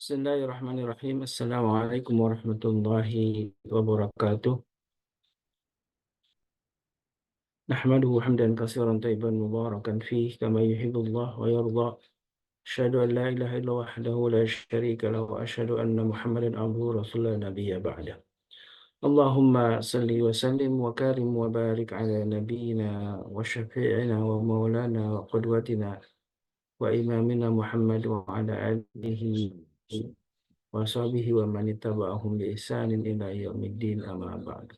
Bismillahirrahmanirrahim. Assalamualaikum warahmatullahi wabarakatuh. Nahmaduhu hamdan katsiran thayyiban mubarakan fih kama yuhibbullah wa yarda. Asyhadu an la ilaha illallah wahdahu la syarika lahu wa asyhadu anna Muhammadan abduhu rasulullah nabiyya ba'da. Allahumma salli wa sallim wa karim wa barik ala nabiyyina wa syafi'ina wa maulana wa qudwatina wa imamina Muhammad wa ala alihi wa sahbihi wa man ittaba'ahum bi ihsanin ila yaumiddin amma ba'du.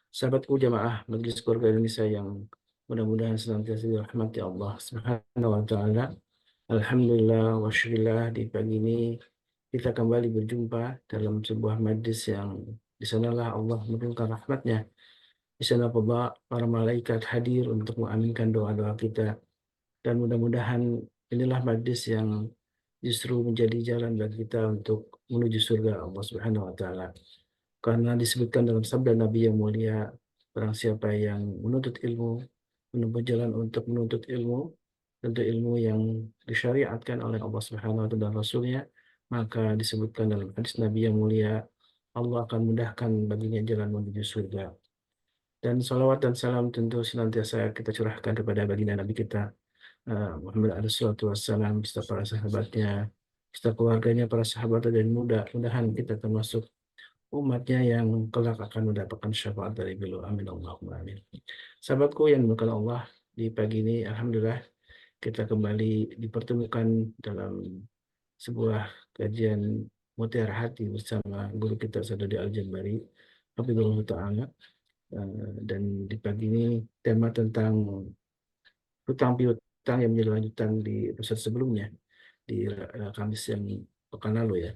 Sahabatku jamaah Majelis Keluarga Indonesia yang mudah-mudahan senantiasa dirahmati Allah Subhanahu wa taala. Alhamdulillah wa syukurillah di pagi ini kita kembali berjumpa dalam sebuah majlis yang di sanalah Allah menurunkan rahmatnya. Di sana para malaikat hadir untuk mengaminkan doa-doa kita. Dan mudah-mudahan inilah majlis yang justru menjadi jalan bagi kita untuk menuju surga Allah Subhanahu wa taala. Karena disebutkan dalam sabda Nabi yang mulia, barang siapa yang menuntut ilmu, menempuh jalan untuk menuntut ilmu, tentu ilmu yang disyariatkan oleh Allah Subhanahu wa taala dan Rasulnya, maka disebutkan dalam hadis Nabi yang mulia, Allah akan mudahkan baginya jalan menuju surga. Dan salawat dan salam tentu senantiasa kita curahkan kepada baginda Nabi kita, Muhammad alaihi wassalam, beserta para sahabatnya, beserta keluarganya, para sahabat, dan mudah-mudahan kita termasuk umatnya yang kelak akan mendapatkan syafaat dari beliau. Amin Allahumma amin. Sahabatku yang dimuliakan Allah, di pagi ini Alhamdulillah kita kembali dipertemukan dalam sebuah kajian Mutiara Hati bersama guru kita Sadadi Al-Jambari Hafizahullah Ta'ala. Dan di pagi ini tema tentang hutang piutang yang menjadi lanjutan di episode sebelumnya, di Kamis yang pekan lalu ya.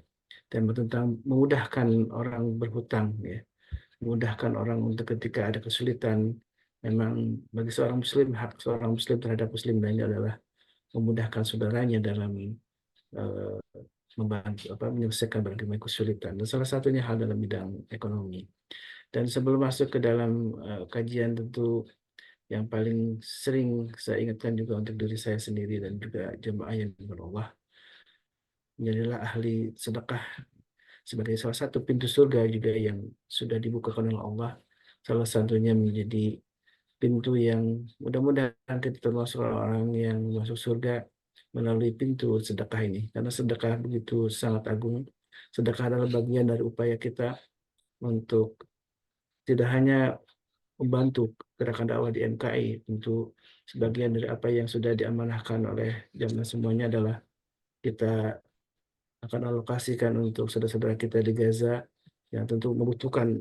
Tema tentang memudahkan orang berhutang ya, memudahkan orang untuk ketika ada kesulitan. Memang bagi seorang muslim, hak seorang muslim terhadap muslim lainnya adalah memudahkan saudaranya dalam eh, membantu menyelesaikan berbagai kesulitan. Dan salah satunya hal dalam bidang ekonomi. Dan sebelum masuk ke dalam kajian, tentu yang paling sering saya ingatkan juga untuk diri saya sendiri dan juga jemaah yang Allah, menjadilah ahli sedekah sebagai salah satu pintu surga juga yang sudah dibukakan oleh Allah. Salah satunya menjadi pintu yang mudah-mudahan kita termasuk orang yang masuk surga melalui pintu sedekah ini. Karena sedekah begitu sangat agung. Sedekah adalah bagian dari upaya kita untuk tidak hanya membantu gerakan dakwah di MKI, tentu sebagian dari apa yang sudah diamanahkan oleh jamaah semuanya adalah kita akan alokasikan untuk saudara-saudara kita di Gaza yang tentu membutuhkan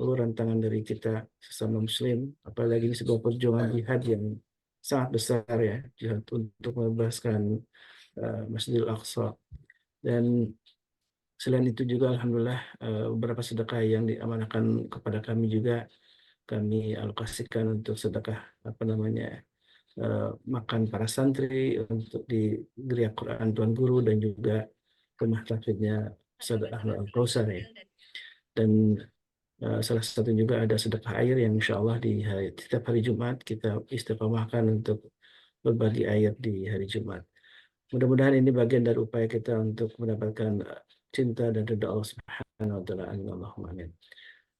uluran tangan dari kita sesama muslim, apalagi ini sebuah perjuangan jihad yang sangat besar ya, jihad untuk membebaskan Masjidil Aqsa. Dan selain itu juga alhamdulillah beberapa sedekah yang diamanahkan kepada kami juga kami alokasikan untuk sedekah makan para santri, untuk di geria Quran Tuan Guru, dan juga rumah tahfidnya Ustaz Ahmad Al-Kausar ya. Dan salah satu juga ada sedekah air yang insya Allah setiap hari Jumat kita istiqomahkan untuk berbagi air di hari Jumat. Mudah-mudahan ini bagian dari upaya kita untuk mendapatkan cinta dan ridha Allah Subhanahu wa taala. Amin Allahumma amin.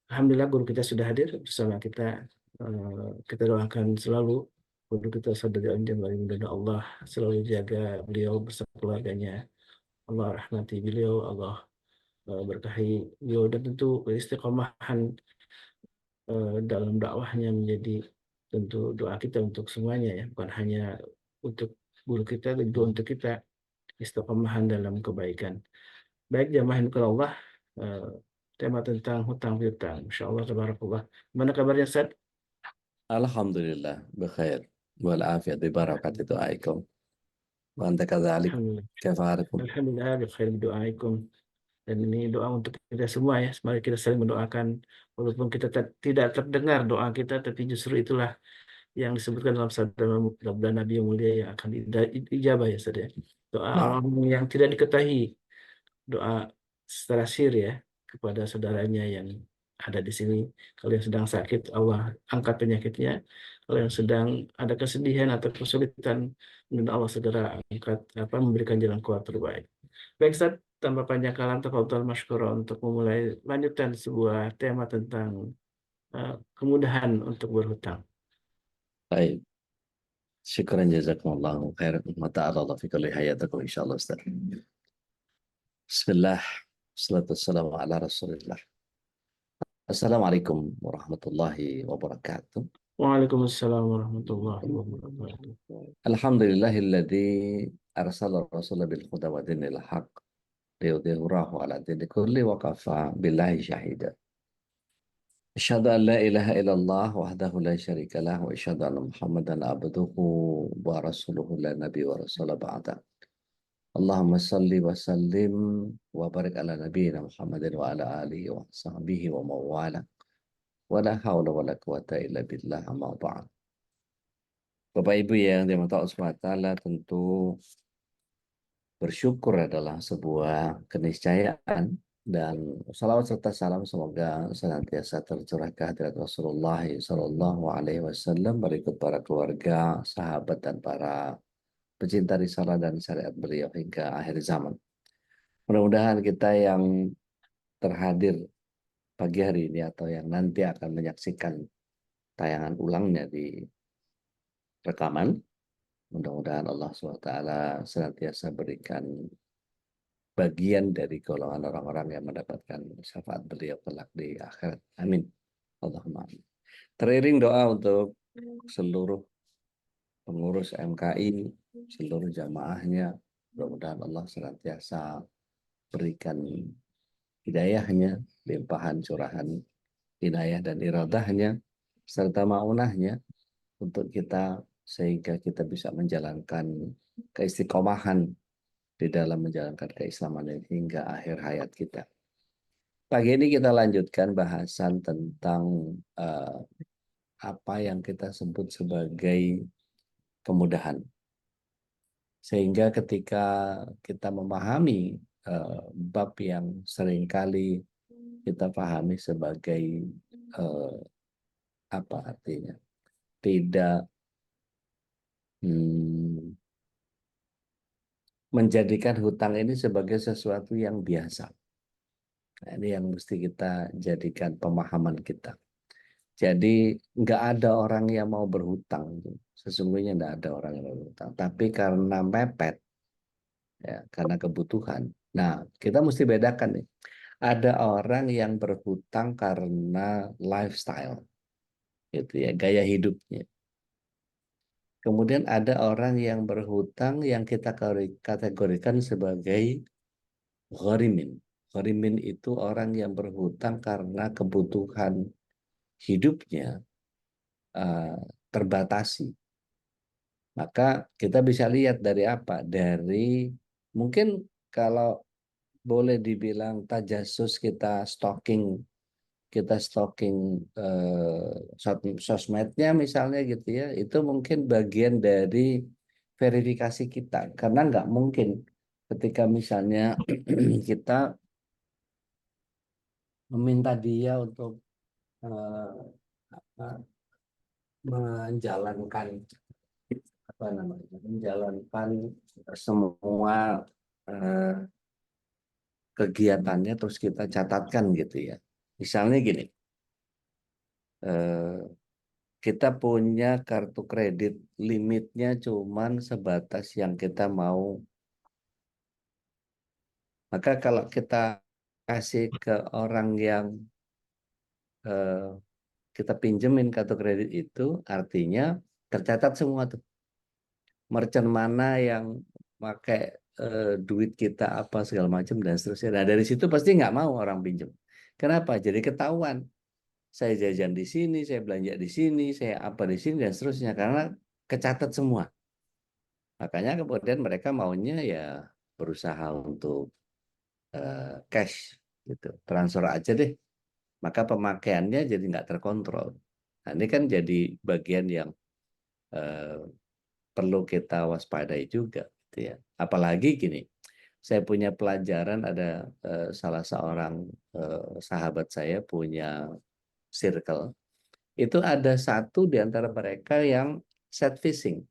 Alhamdulillah guru kita sudah hadir bersama kita. Kita doakan selalu guru kita Sadari Al-Jambari, mudah Allah selalu jaga beliau bersama keluarganya. Allah rahmati beliau, Allah berkahi beliau, dan tentu istiqomahan dalam dakwahnya menjadi tentu doa kita untuk semuanya ya, bukan hanya untuk guru kita, tapi juga untuk kita istiqomahan dalam kebaikan. Baik jamaah yang Allah, eh, tema tentang hutang piutang. Insya Allah tabarakallah. Gimana kabarnya Ustaz? Alhamdulillah, bikhair. Wal-afiyat bibarakat doaikum. Wa anta kadzalik. Alhamdulillah. Kaifa halakum? Alhamdulillah bikhair bidu'aikum. Dan ini doa untuk kita semua ya. Mari kita saling mendoakan walaupun kita tidak terdengar doa kita, tapi justru itulah yang disebutkan dalam sabda Nabi yang mulia yang akan dijabah ya Ustaz ya. Doa Nah, orang yang tidak diketahui, doa secara sir ya kepada saudaranya yang ada di sini. Kalau yang sedang sakit, Allah angkat penyakitnya. Kalau yang sedang ada kesedihan atau kesulitan, Allah segera angkat memberikan jalan keluar terbaik. Baik Ustaz, tanpa panjang kalam tafadhol masykura untuk memulai lanjutan sebuah tema tentang kemudahan untuk berhutang. Baik, syukran jazakumullahu khairan wa ta'ala Allah fi kulli hayatakum insyaallah Ustaz. Bismillah, salatu wassalamu ala Rasulillah. Assalamualaikum warahmatullahi wabarakatuh. Waalaikumsalam warahmatullahi wabarakatuh. Alhamdulillahilladzi arsala rasulah bil huda wa dinil haq liyudhhirahu ala dini kulli wa kafa billahi syahida. Asyhadu an la ilaha illallah wahdahu la syarika lah wa asyhadu anna Muhammadan abduhu wa rasuluhu la nabi wa rasula ba'da. Allahumma salli wa sallim wa barik ala nabiyyina Muhammadin wa ala alihi wa sahbihi wa mawala. Wa la hawla wa la quwata illa billah amma ba'd. Bapak Ibu yang dirahmati Allah Subhanahu wa taala, tentu bersyukur adalah sebuah keniscayaan, dan salawat serta salam semoga senantiasa tercurah ke hadirat Rasulullah Sallallahu Alaihi Wasallam, berikut para keluarga, sahabat, dan para pecinta risalah dan syariat beliau hingga akhir zaman. Mudah-mudahan kita yang terhadir pagi hari ini atau yang nanti akan menyaksikan tayangan ulangnya di rekaman, mudah-mudahan Allah SWT senantiasa berikan bagian dari golongan orang-orang yang mendapatkan syafaat beliau kelak di akhirat. Amin. Allahumma amin. Teriring doa untuk seluruh pengurus MKI, seluruh jamaahnya, mudah-mudahan Allah senantiasa berikan hidayahnya, limpahan curahan hidayah dan iradahnya, serta maunahnya untuk kita, sehingga kita bisa menjalankan keistiqomahan di dalam menjalankan keislaman ini hingga akhir hayat kita. Pagi ini kita lanjutkan bahasan tentang apa yang kita sebut sebagai kemudahan. Sehingga ketika kita memahami bab yang seringkali kita pahami sebagai apa artinya? Tidak menjadikan hutang ini sebagai sesuatu yang biasa. Nah, ini yang mesti kita jadikan pemahaman kita. Jadi nggak ada orang yang mau berhutang. Sesungguhnya nggak ada orang yang mau berhutang. Tapi karena mepet, ya, karena kebutuhan. Nah, kita mesti bedakan nih. Ada orang yang berhutang karena lifestyle, gitu ya, gaya hidupnya. Kemudian ada orang yang berhutang yang kita kategorikan sebagai gharimin. Gharimin itu orang yang berhutang karena kebutuhan hidupnya terbatasi. Maka kita bisa lihat dari apa? Dari mungkin kalau boleh dibilang tajasus kita stalking sosmednya misalnya gitu ya, itu mungkin bagian dari verifikasi kita, karena nggak mungkin ketika misalnya kita meminta dia untuk menjalankan semua kegiatannya terus kita catatkan gitu ya. Misalnya gini, kita punya kartu kredit, limitnya cuman sebatas yang kita mau. Maka kalau kita kasih ke orang yang kita pinjemin kartu kredit itu, artinya tercatat semua tuh. Merchant mana yang pakai duit kita apa segala macam dan seterusnya. Nah, dari situ pasti nggak mau orang pinjam. Kenapa? Jadi ketahuan. Saya jajan di sini, saya belanja di sini, saya apa di sini dan seterusnya, karena kecatat semua. Makanya kemudian mereka maunya ya berusaha untuk cash gitu, transfer aja deh. Maka pemakaiannya jadi nggak terkontrol. Nah, ini kan jadi bagian yang perlu kita waspadai juga, gitu ya. Apalagi gini, saya punya pelajaran, ada salah seorang sahabat saya punya circle. Itu ada satu di antara mereka yang set fishing.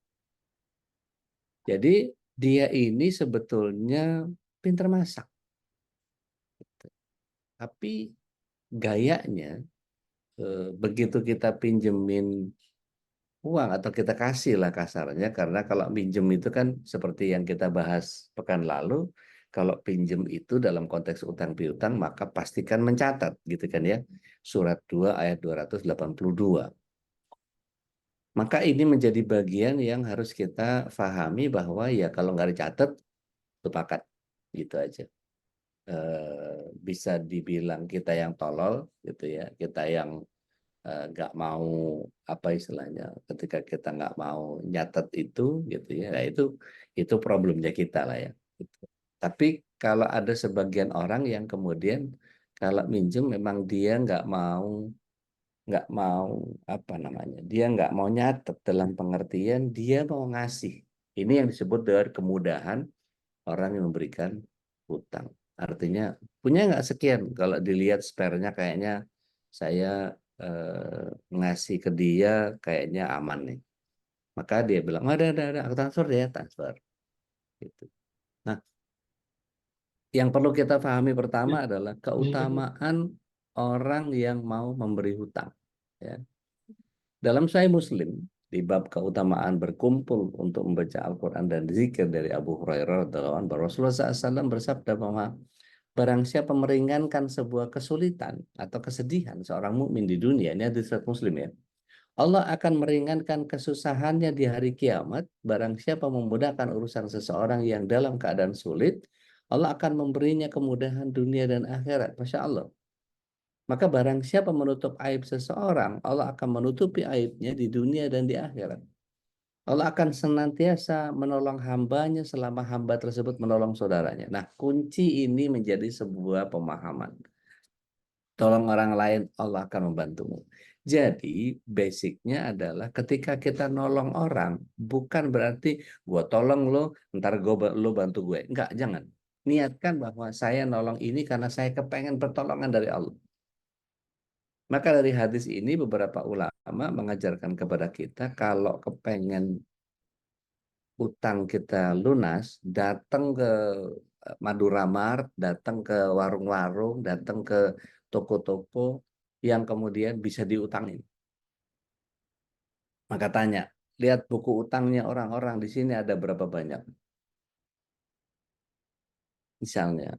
Jadi dia ini sebetulnya pintar masak. tapi gayanya begitu kita pinjemin uang atau kita kasih lah kasarnya, karena kalau pinjem itu kan seperti yang kita bahas pekan lalu, kalau pinjem itu dalam konteks utang piutang maka pastikan mencatat gitu kan ya. Surat 2 ayat 282. Maka ini menjadi bagian yang harus kita fahami bahwa ya kalau nggak dicatat sepakat gitu aja. Bisa dibilang kita yang tolol gitu ya, kita yang nggak mau apa istilahnya, ketika kita nggak mau nyatet itu gitu ya, nah itu problemnya kita lah ya gitu. Tapi kalau ada sebagian orang yang kemudian kalau minjem memang dia nggak mau apa namanya, dia nggak mau nyatet, dalam pengertian dia mau ngasih. Ini yang disebut dengan kemudahan orang yang memberikan hutang. Artinya punya nggak sekian, kalau dilihat spare-nya kayaknya saya ngasih ke dia kayaknya aman nih. Maka dia bilang, ada, aku transfer ya, transfer. Gitu. Nah, yang perlu kita pahami pertama adalah keutamaan orang yang mau memberi hutang. Ya. Dalam Sahih Muslim, di bab keutamaan berkumpul untuk membaca Al-Quran dan zikir dari Abu Hurairah radhiyallahu anhu, Rasulullah SAW bersabda bahwa barang siapa meringankan sebuah kesulitan atau kesedihan seorang mukmin di dunia, ini hadis riwayat Muslim ya, Allah akan meringankan kesusahannya di hari kiamat. Barang siapa memudahkan urusan seseorang yang dalam keadaan sulit, Allah akan memberinya kemudahan dunia dan akhirat. Masya Allah. Maka barang siapa menutup aib seseorang, Allah akan menutupi aibnya di dunia dan di akhirat. Allah akan senantiasa menolong hambanya selama hamba tersebut menolong saudaranya. Nah, kunci ini menjadi sebuah pemahaman. Tolong orang lain, Allah akan membantumu. Jadi, basicnya adalah ketika kita nolong orang, bukan berarti gue tolong lo, ntar lo bantu gue. Enggak, jangan. Niatkan bahwa saya nolong ini karena saya kepengen pertolongan dari Allah. Maka dari hadis ini beberapa ulama mengajarkan kepada kita kalau kepengen utang kita lunas, datang ke Madura Mart, datang ke warung-warung, datang ke toko-toko yang kemudian bisa diutangin. Maka tanya, lihat buku utangnya orang-orang di sini ada berapa banyak. Misalnya,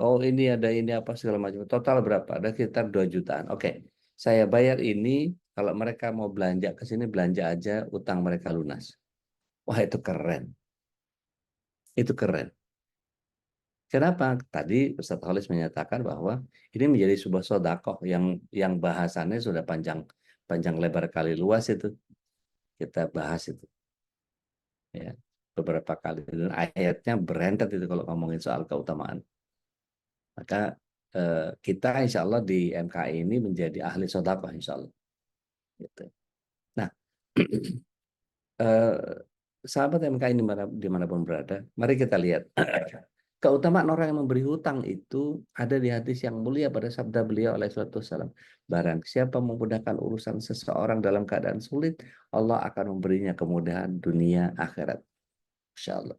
oh ini ada ini apa segala macam. Total berapa? Ada sekitar 2 jutaan. Oke, saya bayar ini, kalau mereka mau belanja ke sini, belanja aja, utang mereka lunas. Wah, itu keren. Itu keren. Kenapa? Tadi Ustaz Khalis menyatakan bahwa ini menjadi sebuah sodakoh yang bahasannya sudah panjang panjang lebar kali luas itu kita bahas itu ya beberapa kali, dan ayatnya berentet itu kalau ngomongin soal keutamaan. Maka kita insya Allah di MKI ini menjadi ahli sodakoh insya Allah. Gitu. Nah, eh, sahabat MKI dimanapun berada, mari kita lihat keutamaan orang yang memberi hutang itu ada di hadis yang mulia pada sabda beliau alaihi salatu wassalam. Barang siapa memudahkan urusan seseorang dalam keadaan sulit, Allah akan memberinya kemudahan dunia akhirat. Insya Allah.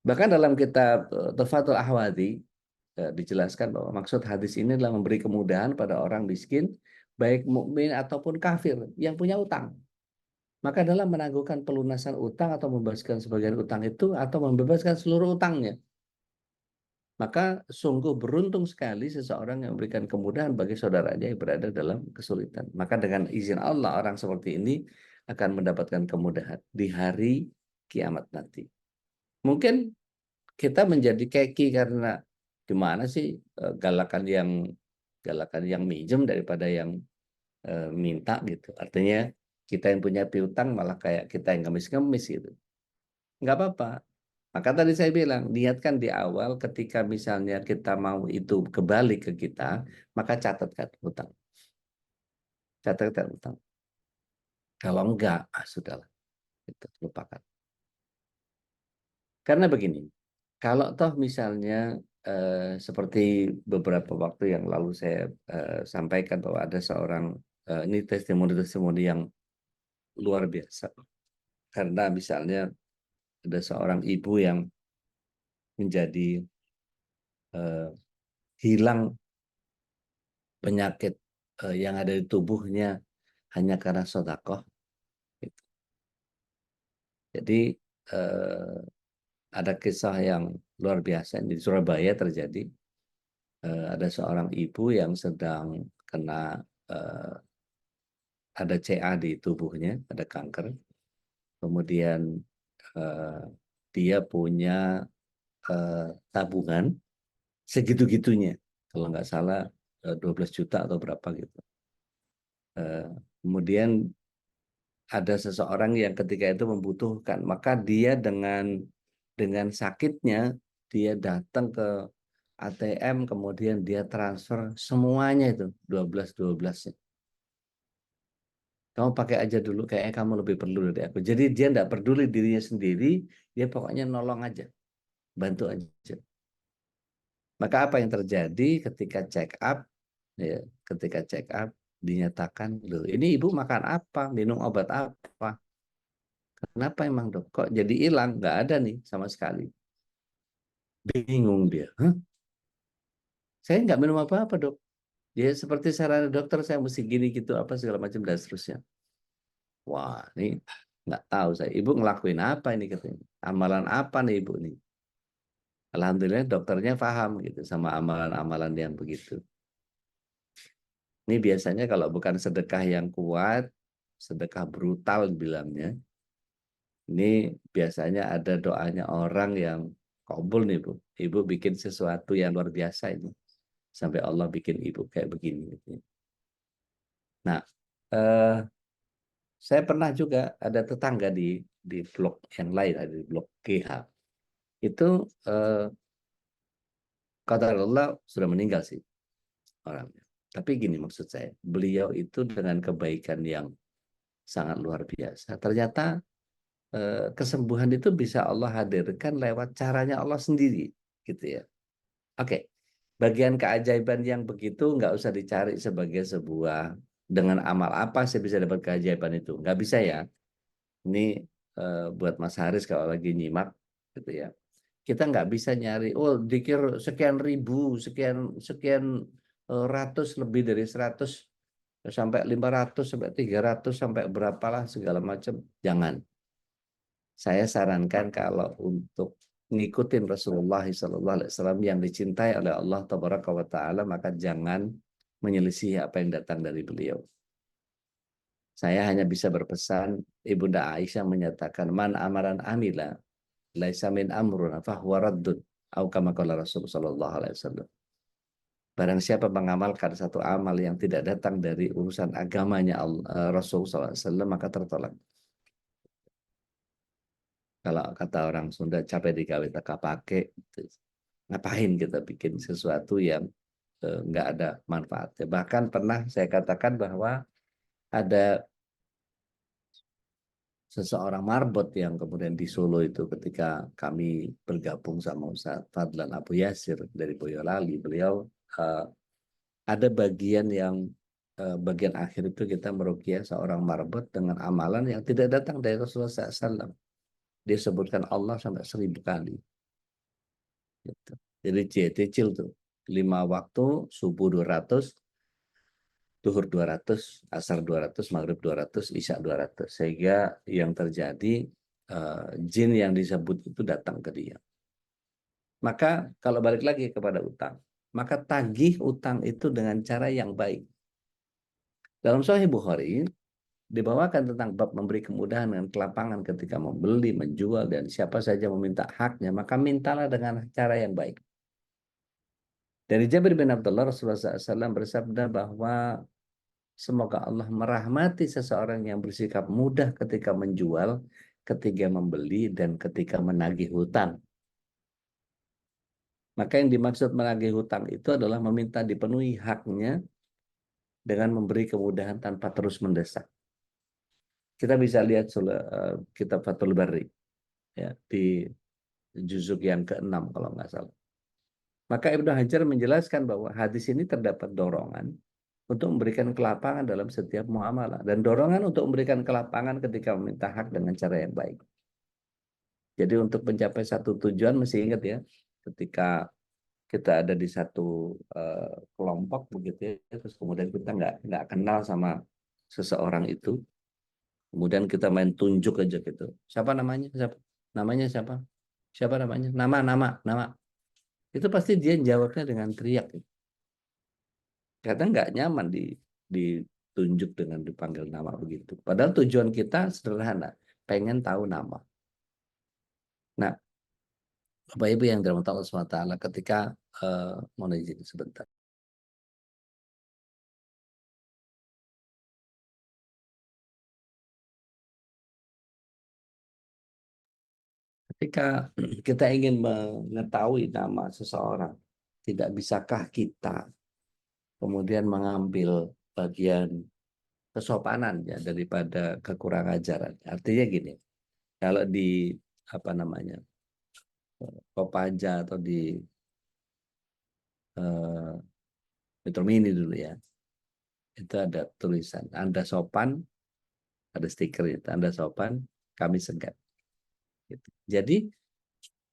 Bahkan dalam kitab Tuhfatul Ahwadhi dijelaskan bahwa maksud hadis ini adalah memberi kemudahan pada orang miskin, baik mukmin ataupun kafir yang punya utang. Maka dalam menangguhkan pelunasan utang atau membebaskan sebagian utang itu atau membebaskan seluruh utangnya, maka sungguh beruntung sekali seseorang yang memberikan kemudahan bagi saudaranya yang berada dalam kesulitan. Maka dengan izin Allah orang seperti ini akan mendapatkan kemudahan di hari kiamat nanti. Mungkin kita menjadi keki karena gimana sih galakan yang minjem daripada yang minta gitu. Artinya kita yang punya piutang malah kayak kita yang ngemis-ngemis gitu. Nggak apa-apa. Maka tadi saya bilang, niatkan di awal ketika misalnya kita mau itu kembali ke kita, maka catatkan hutang. Catatkan hutang. Kalau enggak, sudahlah. Itu, lupakan. Karena begini, kalau toh misalnya seperti beberapa waktu yang lalu saya sampaikan bahwa ada seorang, ini testimoni-testimoni yang luar biasa. Karena misalnya ada seorang ibu yang menjadi hilang penyakit yang ada di tubuhnya hanya karena sedekah. Gitu. Jadi eh, ada kisah yang luar biasa di Surabaya terjadi. Ada seorang ibu yang sedang kena eh, ada CA di tubuhnya, ada kanker. Kemudian eh, dia punya tabungan segitu-gitunya, kalau nggak salah 12 juta atau berapa gitu. Eh, Kemudian ada seseorang yang ketika itu membutuhkan, maka dia dengan sakitnya dia datang ke ATM, kemudian dia transfer semuanya itu 12 nya. Kamu pakai aja dulu, kayaknya kamu lebih perlu dari aku. Jadi dia tidak peduli dirinya sendiri, dia pokoknya nolong aja, bantu aja. Maka apa yang terjadi ketika check up, ya, ketika check up dinyatakan, loh ini ibu makan apa, minum obat apa, kenapa emang dok, kok jadi hilang, nggak ada nih sama sekali. Bingung dia, hah? Saya nggak minum apa-apa dok. Ya seperti saran dokter saya mesti gini gitu apa segala macam dan seterusnya. Wah ini nggak tahu saya. Ibu ngelakuin apa ini katanya. Amalan apa nih ibu nih? Alhamdulillah dokternya paham gitu sama amalan-amalan yang begitu. Ini biasanya kalau bukan sedekah yang kuat, sedekah brutal bilangnya. Ini biasanya ada doanya orang yang kabul nih Bu. Ibu bikin sesuatu yang luar biasa ini. Sampai Allah bikin ibu kayak begini. Gitu. Nah, eh, saya pernah juga ada tetangga di blok yang lain, ada di blok GH. Itu kata Allah sudah meninggal sih orangnya. Tapi gini maksud saya, beliau itu dengan kebaikan yang sangat luar biasa. Ternyata kesembuhan itu bisa Allah hadirkan lewat caranya Allah sendiri, gitu ya. Oke, bagian keajaiban yang begitu nggak usah dicari sebagai sebuah dengan amal apa saya bisa dapat keajaiban itu, nggak bisa ya. Ini buat Mas Haris kalau lagi nyimak, gitu ya. Kita nggak bisa nyari, oh dikir sekian ribu, sekian sekian ratus lebih dari 100 sampai 500 sampai 300 sampai berapalah segala macam. Jangan. Saya sarankan kalau untuk ngikutin Rasulullah SAW yang dicintai oleh Allah Tabaraka wa Ta'ala, maka jangan menyelisih apa yang datang dari beliau. Saya hanya bisa berpesan, Ibunda Aisyah menyatakan, man amaran amila, laisa min amruna fahuwa raddun, au kama qala Rasul sallallahu alaihi wasallam. Barang siapa mengamalkan satu amal yang tidak datang dari urusan agamanya Rasul sallallahu alaihi wasallam, maka tertolak. Kalau kata orang Sunda, capek digawe teka pakai. Ngapain kita bikin sesuatu yang nggak ada manfaatnya. Bahkan pernah saya katakan bahwa ada seseorang marbot yang kemudian di Solo itu ketika kami bergabung sama Ustaz Fadlan Abu Yasir dari Boyolali, beliau uh, ada bagian yang bagian akhir itu kita meruqyah seorang marbot dengan amalan yang tidak datang dari Rasulullah SAW. Dia sebutkan Allah sampai 1000 kali. Gitu. Jadi kecil tuh. 5 waktu, subuh 200, duhur 200, asar 200, maghrib 200, isya 200. Sehingga yang terjadi jin yang disebut itu datang ke dia. Maka kalau balik lagi kepada utang, maka tagih utang itu dengan cara yang baik. Dalam Sahih Bukhari dibawakan tentang bab memberi kemudahan dan kelapangan ketika membeli, menjual, dan siapa saja meminta haknya, maka mintalah dengan cara yang baik. Dari Jabir bin Abdullah, Rasulullah SAW bersabda bahwa semoga Allah merahmati seseorang yang bersikap mudah ketika menjual, ketika membeli, dan ketika menagih hutang. Maka yang dimaksud menagih hutang itu adalah meminta dipenuhi haknya dengan memberi kemudahan tanpa terus mendesak. Kita bisa lihat kitab Fathul Bari ya, di juzuk yang ke-6 kalau nggak salah. Maka Ibnu Hajar menjelaskan bahwa hadis ini terdapat dorongan untuk memberikan kelapangan dalam setiap muamalah dan dorongan untuk memberikan kelapangan ketika meminta hak dengan cara yang baik. Jadi untuk mencapai satu tujuan mesti ingat ya, ketika kita ada di satu kelompok begitu ya, terus kemudian kita nggak kenal sama seseorang itu, kemudian kita main tunjuk aja gitu. Siapa namanya? Siapa? Namanya siapa? Siapa namanya? Nama. Itu pasti dia jawabnya dengan teriak. Karena nggak nyaman ditunjuk dengan dipanggil nama begitu. Padahal tujuan kita sederhana, pengen tahu nama. Nah, Bapak Ibu yang dirahmati Allah SWT, ketika mohon izin sebentar. Ketika kita ingin mengetahui nama seseorang, tidak bisakah kita kemudian mengambil bagian kesopanan ya daripada kekurangan ajaran. Artinya gini, kalau di apa namanya Kopaja atau di eh, Metro Mini dulu ya, itu ada tulisan Anda sopan, ada stiker itu Anda sopan, kami segan. Gitu. Jadi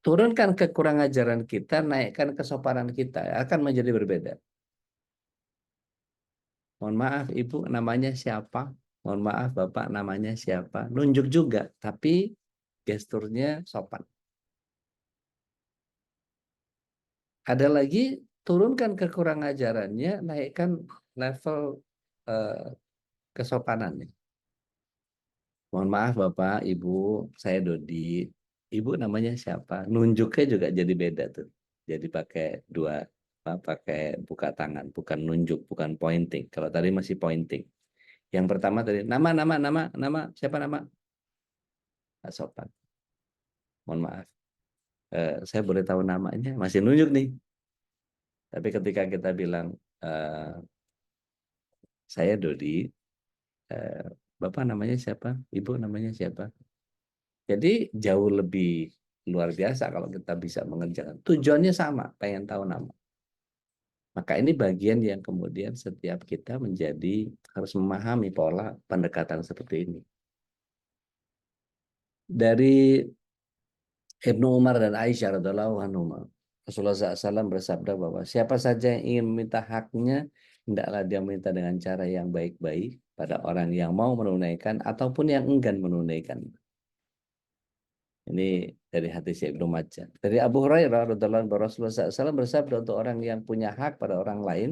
turunkan kekurangan ajaran kita, naikkan kesopanan kita, akan menjadi berbeda. Mohon maaf Ibu, namanya siapa? Mohon maaf Bapak, namanya siapa? Nunjuk juga, tapi gesturnya sopan. Ada lagi, turunkan kekurangan ajarannya, naikkan level eh, kesopanannya. Mohon maaf Bapak, Ibu, saya Dodi. Ibu namanya siapa? Nunjuknya juga jadi beda tuh. Jadi pakai dua, pakai buka tangan, bukan nunjuk, bukan pointing. Kalau tadi masih pointing. Yang pertama tadi nama, siapa nama? Pak Sopan. Mohon maaf. Saya boleh tahu namanya? Masih nunjuk nih. Tapi ketika kita bilang saya Dodi, eh, Bapak namanya siapa? Ibu namanya siapa? Jadi jauh lebih luar biasa kalau kita bisa mengerjakan. Tujuannya sama, pengen tahu nama. Maka ini bagian yang kemudian setiap kita menjadi harus memahami pola pendekatan seperti ini. Dari Ibnu Umar dan Aisyah radhiallahu anhu, Rasulullah SAW bersabda bahwa siapa saja yang ingin meminta haknya, hendaklah dia minta dengan cara yang baik-baik pada orang yang mau menunaikan ataupun yang enggan menunaikan. Ini dari hadis Ibnu Majah. Dari Abu Hurairah radhiallahu anhu, Rasulullah SAW bersabda untuk orang yang punya hak pada orang lain,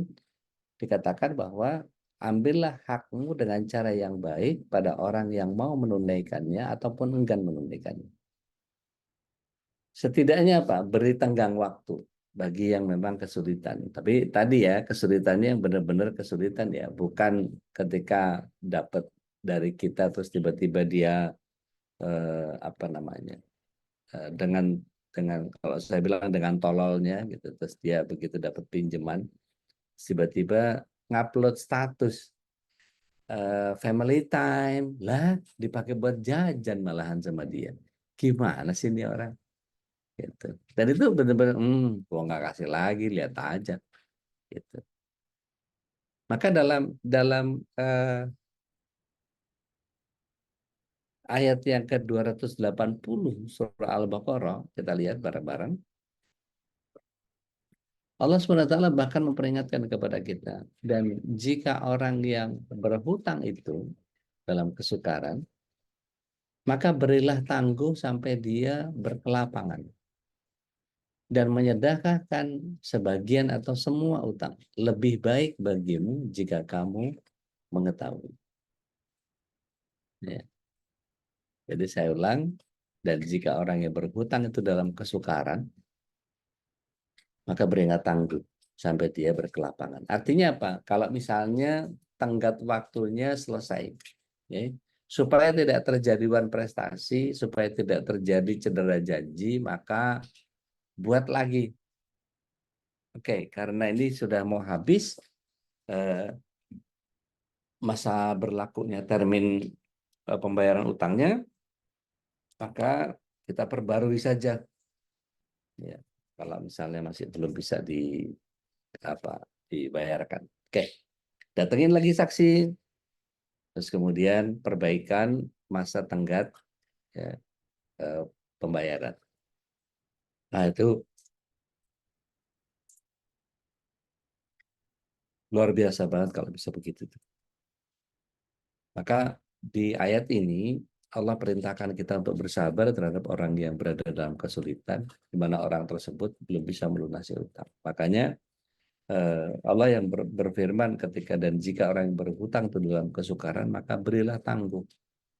dikatakan bahwa ambillah hakmu dengan cara yang baik pada orang yang mau menunaikannya ataupun enggan menunaikannya. Setidaknya apa? Beri tenggang waktu bagi yang memang kesulitan. Tapi tadi ya kesulitannya yang benar-benar kesulitan ya, bukan ketika dapat dari kita terus tiba-tiba dia apa namanya dengan kalau saya bilang dengan tololnya gitu, terus dia begitu dapat pinjaman tiba-tiba ngupload status family time lah dipakai buat jajan malahan sama dia. Gimana sih ini orang? Gitu. Dan itu benar-benar, gua nggak kasih lagi, lihat aja. Gitu. Maka dalam dalam ayat yang ke-280 surah Al-Baqarah, kita lihat bareng-bareng. Allah SWT bahkan memperingatkan kepada kita. Dan jika orang yang berhutang itu dalam kesukaran, maka berilah tangguh sampai dia berkelapangan. Dan menyedekahkan sebagian atau semua utang. Lebih baik bagimu jika kamu mengetahui. Ya. Jadi saya ulang, dan jika orang yang berhutang itu dalam kesukaran, maka beringat tangguh sampai dia berkelapangan. Artinya apa? Kalau misalnya tenggat waktunya selesai, ya, supaya tidak terjadi wan prestasi, supaya tidak terjadi cedera janji, maka buat lagi. Oke, karena ini sudah mau habis masa berlakunya termin pembayaran utangnya, maka kita perbarui saja. Ya, kalau misalnya masih belum bisa dibayarkan. Oke, datengin lagi saksi, terus kemudian perbaikan masa tenggat ya, eh, pembayaran. Nah itu Luar biasa banget kalau bisa begitu. Maka di ayat ini Allah perintahkan kita untuk bersabar terhadap orang yang berada dalam kesulitan, di mana orang tersebut belum bisa melunasi utang. Makanya Allah yang berfirman ketika dan jika orang yang berhutang itu dalam kesukaran, maka berilah tangguh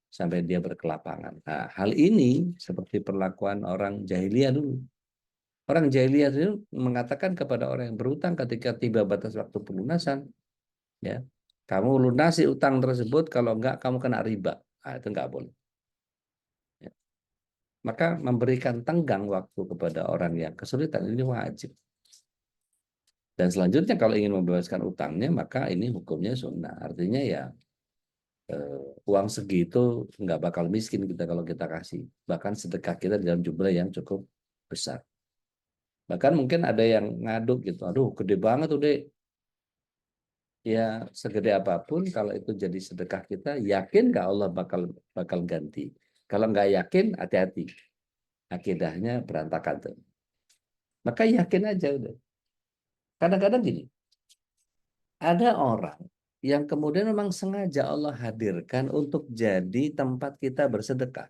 sampai dia berkelapangan. Nah, hal ini seperti perlakuan orang jahiliyah dulu. Orang jahiliyah itu mengatakan kepada orang yang berhutang ketika tiba batas waktu pelunasan, ya, kamu lunasi utang tersebut, kalau enggak kamu kena riba. Nah, itu enggak boleh. Ya. Maka memberikan tenggang waktu kepada orang yang kesulitan ini wajib. Dan selanjutnya kalau ingin membebaskan utangnya, maka ini hukumnya sunnah. Artinya ya uang segitu nggak bakal miskin kita kalau kita kasih. Bahkan sedekah kita dalam jumlah yang cukup besar. Bahkan mungkin ada yang ngaduk gitu, aduh gede banget udah. Ya segede apapun kalau itu jadi sedekah kita, yakin nggak Allah bakal bakal ganti. Kalau nggak yakin, hati-hati. Akidahnya berantakan tuh. Maka yakin aja udah. Kadang-kadang gini, ada orang yang kemudian memang sengaja Allah hadirkan untuk jadi tempat kita bersedekah.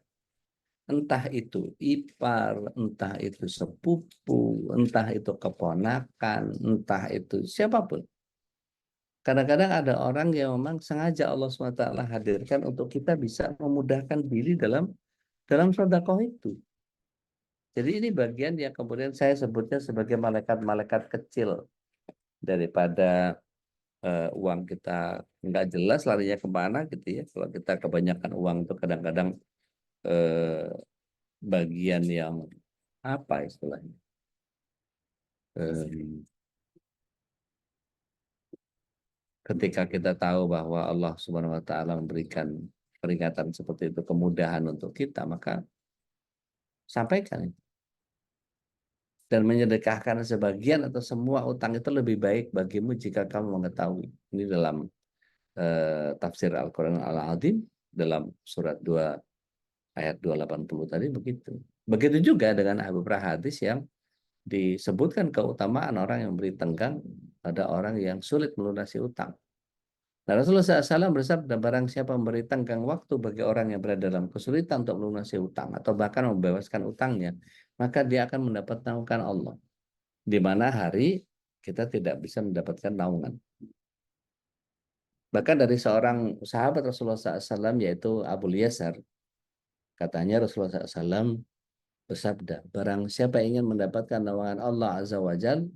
Entah itu ipar, entah itu sepupu, entah itu keponakan, entah itu siapapun. Kadang-kadang ada orang yang memang sengaja Allah SWT hadirkan untuk kita bisa memudahkan diri dalam sedekah itu. Jadi ini bagian yang kemudian saya sebutnya sebagai malaikat-malaikat kecil daripada uang kita nggak jelas larinya kemana gitu ya. Kalau kita kebanyakan uang itu kadang-kadang eh, bagian yang apa istilahnya? Eh, Ketika kita tahu bahwa Allah Subhanahu wa taala memberikan peringatan seperti itu, kemudahan untuk kita, maka sampaikan dan menyedekahkan sebagian atau semua utang itu lebih baik bagimu jika kamu mengetahui. Ini dalam tafsir Al-Qur'an Al-Azim dalam surat 2 ayat 280 tadi begitu. Begitu juga dengan beberapa hadis yang disebutkan keutamaan orang yang beri tenggang pada orang yang sulit melunasi utang. Nah, Rasulullah SAW bersabda, barang siapa memberi tenggang waktu bagi orang yang berada dalam kesulitan untuk melunasi utang atau bahkan membebaskan utangnya, maka dia akan mendapat naungan Allah. Di mana hari kita tidak bisa mendapatkan naungan. Bahkan dari seorang sahabat Rasulullah SAW yaitu Abu Yasar, katanya Rasulullah SAW bersabda, barang siapa ingin mendapatkan naungan Allah Azza wa Jal,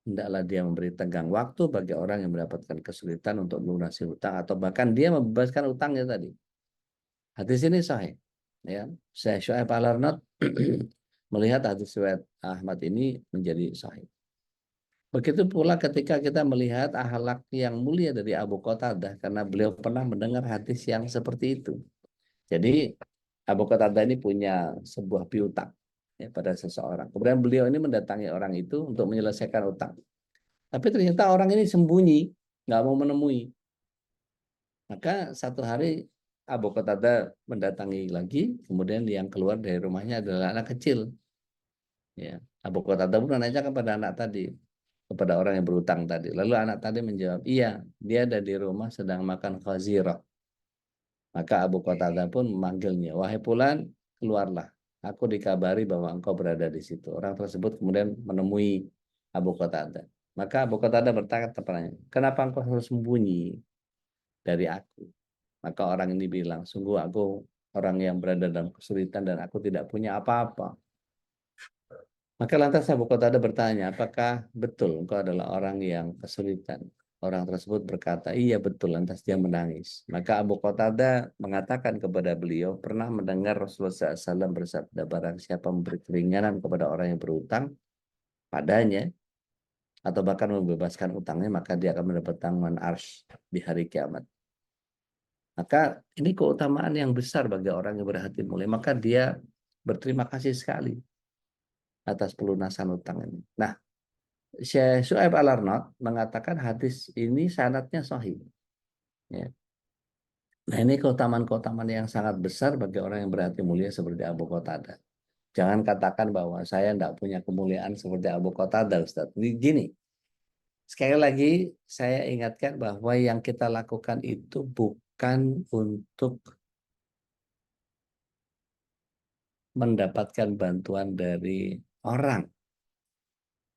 hendaklah dia memberi tenggang waktu bagi orang yang mendapatkan kesulitan untuk melunasi hutang atau bahkan dia membebaskan utangnya tadi. Hadis ini sahih. Ya, saya Syuaib Al-Arnaud melihat hadis riwayat Ahmad ini menjadi sahih. Begitu pula ketika kita melihat akhlak yang mulia dari Abu Qatadah karena beliau pernah mendengar hadis yang seperti itu. Jadi Abu Qatadah ini punya sebuah piutang ya, pada seseorang. Kemudian beliau ini mendatangi orang itu untuk menyelesaikan utang. Tapi ternyata orang ini sembunyi, nggak mau menemui. Maka satu hari Abu Qatadah mendatangi lagi, kemudian yang keluar dari rumahnya adalah anak kecil. Ya, Abu Qatadah pun menanyakan kepada anak tadi, kepada orang yang berutang tadi. Lalu anak tadi menjawab, iya, dia ada di rumah sedang makan khazirah. Maka Abu Qatadah pun memanggilnya, wahai Fulan, keluarlah. Aku dikabari bahwa engkau berada di situ. Orang tersebut kemudian menemui Abu Qatadah. Maka Abu Qatadah bertanya kepadanya, kenapa engkau harus sembunyi dari aku? Maka orang ini bilang, sungguh aku orang yang berada dalam kesulitan dan aku tidak punya apa-apa. Maka lantas Abu Qatadah bertanya, apakah betul engkau adalah orang yang kesulitan? Orang tersebut berkata, iya betul. Lantas dia menangis. Maka Abu Qatadah mengatakan kepada beliau, pernah mendengar Rasulullah SAW bersabda, barang siapa memberi keringanan kepada orang yang berutang padanya, atau bahkan membebaskan utangnya, maka dia akan mendapat tanggungan ars di hari kiamat. Maka ini keutamaan yang besar bagi orang yang berhati mulia. Maka dia berterima kasih sekali atas pelunasan utang ini. Nah, Syekh Syuaib Al-Arnaud mengatakan hadis ini sanadnya sahih. Ya. Nah, ini keutamaan-keutamaan yang sangat besar bagi orang yang berhati mulia seperti Abu Qatadah. Jangan katakan bahwa saya tidak punya kemuliaan seperti Abu Qatadah, Ustaz. Ini gini, Sekali lagi saya ingatkan bahwa yang kita lakukan itu bukan untuk mendapatkan bantuan dari orang.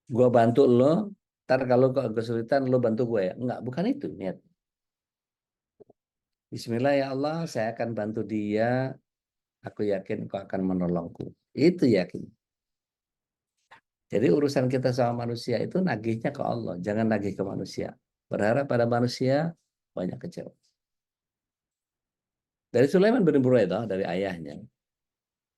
Gua bantu lo, ntar kalau kok kesulitan lo bantu gue ya. Enggak, bukan itu niat. Bismillah ya Allah, saya akan bantu dia. Aku yakin kau akan menolongku. Itu yakin. Jadi urusan kita sama manusia itu nagihnya ke Allah, jangan nagih ke manusia. Berharap pada manusia banyak kecewa. Dari Sulaiman bin Buraidah dari ayahnya,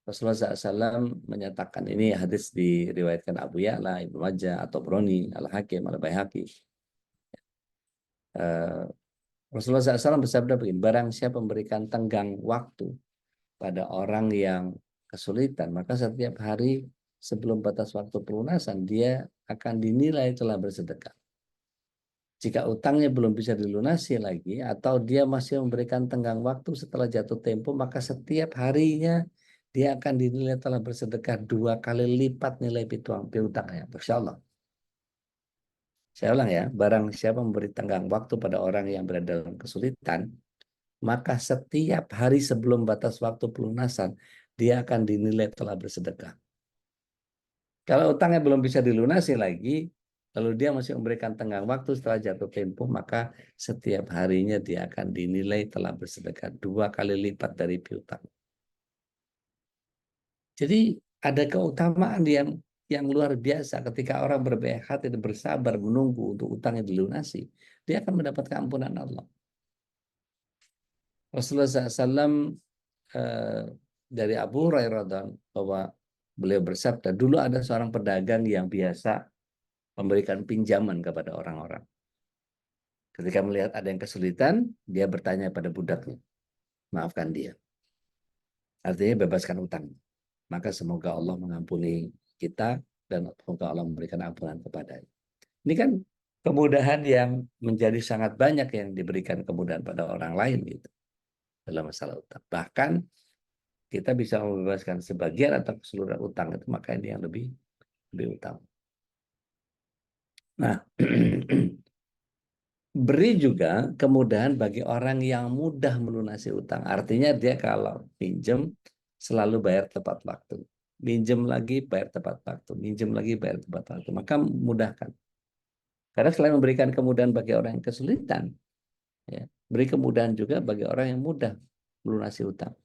Rasulullah SAW menyatakan ini hadis diriwayatkan Abu Ya'la, Ibnu Majah, atau Broni, Al-Hakim, Al-Baihaqi. Eh, Rasulullah SAW bersabda begini, barang siapa memberikan tenggang waktu pada orang yang kesulitan, maka setiap hari sebelum batas waktu pelunasan, dia akan dinilai telah bersedekah. Jika utangnya belum bisa dilunasi lagi, atau dia masih memberikan tenggang waktu setelah jatuh tempo, maka setiap harinya dia akan dinilai telah bersedekah 2 kali lipat nilai piutangnya. Masya Allah. Saya ulang ya, barang siapa memberi tenggang waktu pada orang yang berada dalam kesulitan, maka setiap hari sebelum batas waktu pelunasan, dia akan dinilai telah bersedekah. Kalau utangnya belum bisa dilunasi lagi, lalu dia masih memberikan tenggang waktu setelah jatuh tempo, maka setiap harinya dia akan dinilai telah bersedekah 2 kali lipat dari piutang. Jadi ada keutamaan yang luar biasa ketika orang berbaik hati dan bersabar menunggu untuk utangnya dilunasi, dia akan mendapat keampunan Allah. Rasulullah SAW dari Abu Hurairah bahwa beliau bersabda, dulu ada seorang pedagang yang biasa memberikan pinjaman kepada orang-orang. Ketika melihat ada yang kesulitan, dia bertanya pada budaknya, maafkan dia. Artinya bebaskan utang. Maka semoga Allah mengampuni kita dan semoga Allah memberikan ampunan kepadanya. Ini kan kemudahan yang menjadi sangat banyak yang diberikan kemudahan pada orang lain gitu dalam masalah utang. Bahkan kita bisa membebaskan sebagian atau keseluruhan utang itu, maka ini yang lebih utama. Nah, beri juga kemudahan bagi orang yang mudah melunasi utang. Artinya dia kalau pinjam selalu bayar tepat waktu. Pinjam lagi bayar tepat waktu. Pinjam lagi bayar tepat waktu. Maka mudahkan. Karena selain memberikan kemudahan bagi orang yang kesulitan, ya, beri kemudahan juga bagi orang yang mudah melunasi utang.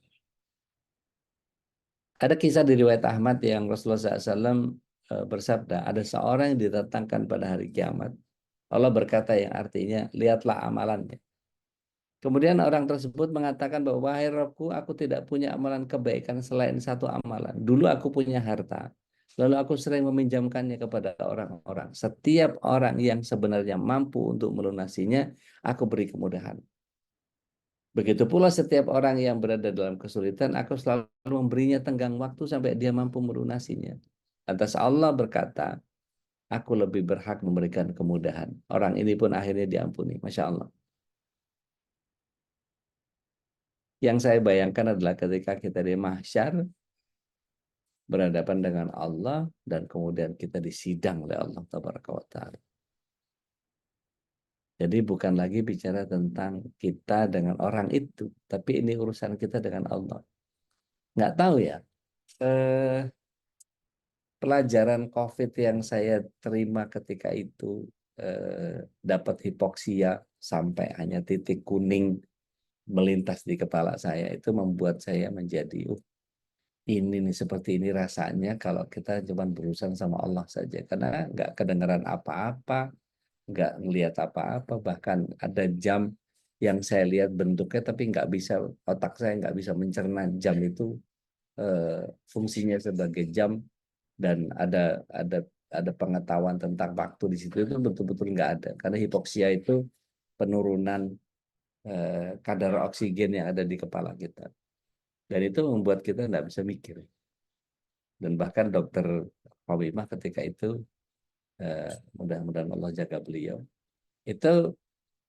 Ada kisah di riwayat Ahmad yang Rasulullah SAW bersabda, ada seorang yang didatangkan pada hari kiamat. Allah berkata yang artinya, lihatlah amalannya. Kemudian orang tersebut mengatakan bahwa, wahai Rabbku, aku tidak punya amalan kebaikan selain satu amalan. Dulu aku punya harta, lalu aku sering meminjamkannya kepada orang-orang. Setiap orang yang sebenarnya mampu untuk melunasinya, aku beri kemudahan. Begitu pula setiap orang yang berada dalam kesulitan, aku selalu memberinya tenggang waktu sampai dia mampu melunasinya. Atas Allah berkata, aku lebih berhak memberikan kemudahan. Orang ini pun akhirnya diampuni. Masya Allah. Yang saya bayangkan adalah ketika kita di mahsyar, berhadapan dengan Allah, dan kemudian kita disidang oleh Allah Tabaraka wa Ta'ala. Jadi bukan lagi bicara tentang kita dengan orang itu, tapi ini urusan kita dengan Allah. Nggak tahu ya, eh, pelajaran COVID yang saya terima ketika itu, dapat hipoksia sampai hanya titik kuning melintas di kepala saya, itu membuat saya menjadi, ini nih seperti ini rasanya kalau kita cuma berurusan sama Allah saja, karena nggak kedengaran apa-apa, nggak ngelihat apa-apa, bahkan ada jam yang saya lihat bentuknya tapi nggak bisa, otak saya nggak bisa mencerna jam itu fungsinya sebagai jam, dan ada pengetahuan tentang waktu di situ, itu betul-betul nggak ada, karena hipoksia itu penurunan kadar oksigen yang ada di kepala kita, dan itu membuat kita nggak bisa mikir. Dan bahkan dokter Fawimah ketika itu, mudah-mudahan Allah jaga beliau, itu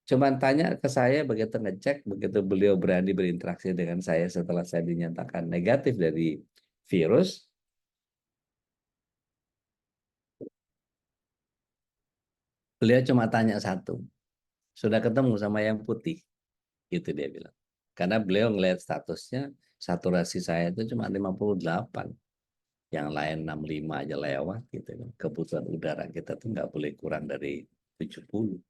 cuman tanya ke saya begitu ngecek, begitu beliau berani berinteraksi dengan saya setelah saya dinyatakan negatif dari virus, Beliau cuma tanya satu, sudah ketemu sama yang putih? Gitu dia bilang. Karena beliau ngelihat statusnya, saturasi saya itu cuma 58, yang lain 65 aja lewat gitu kan. Kebutuhan udara kita tuh nggak boleh kurang dari 70.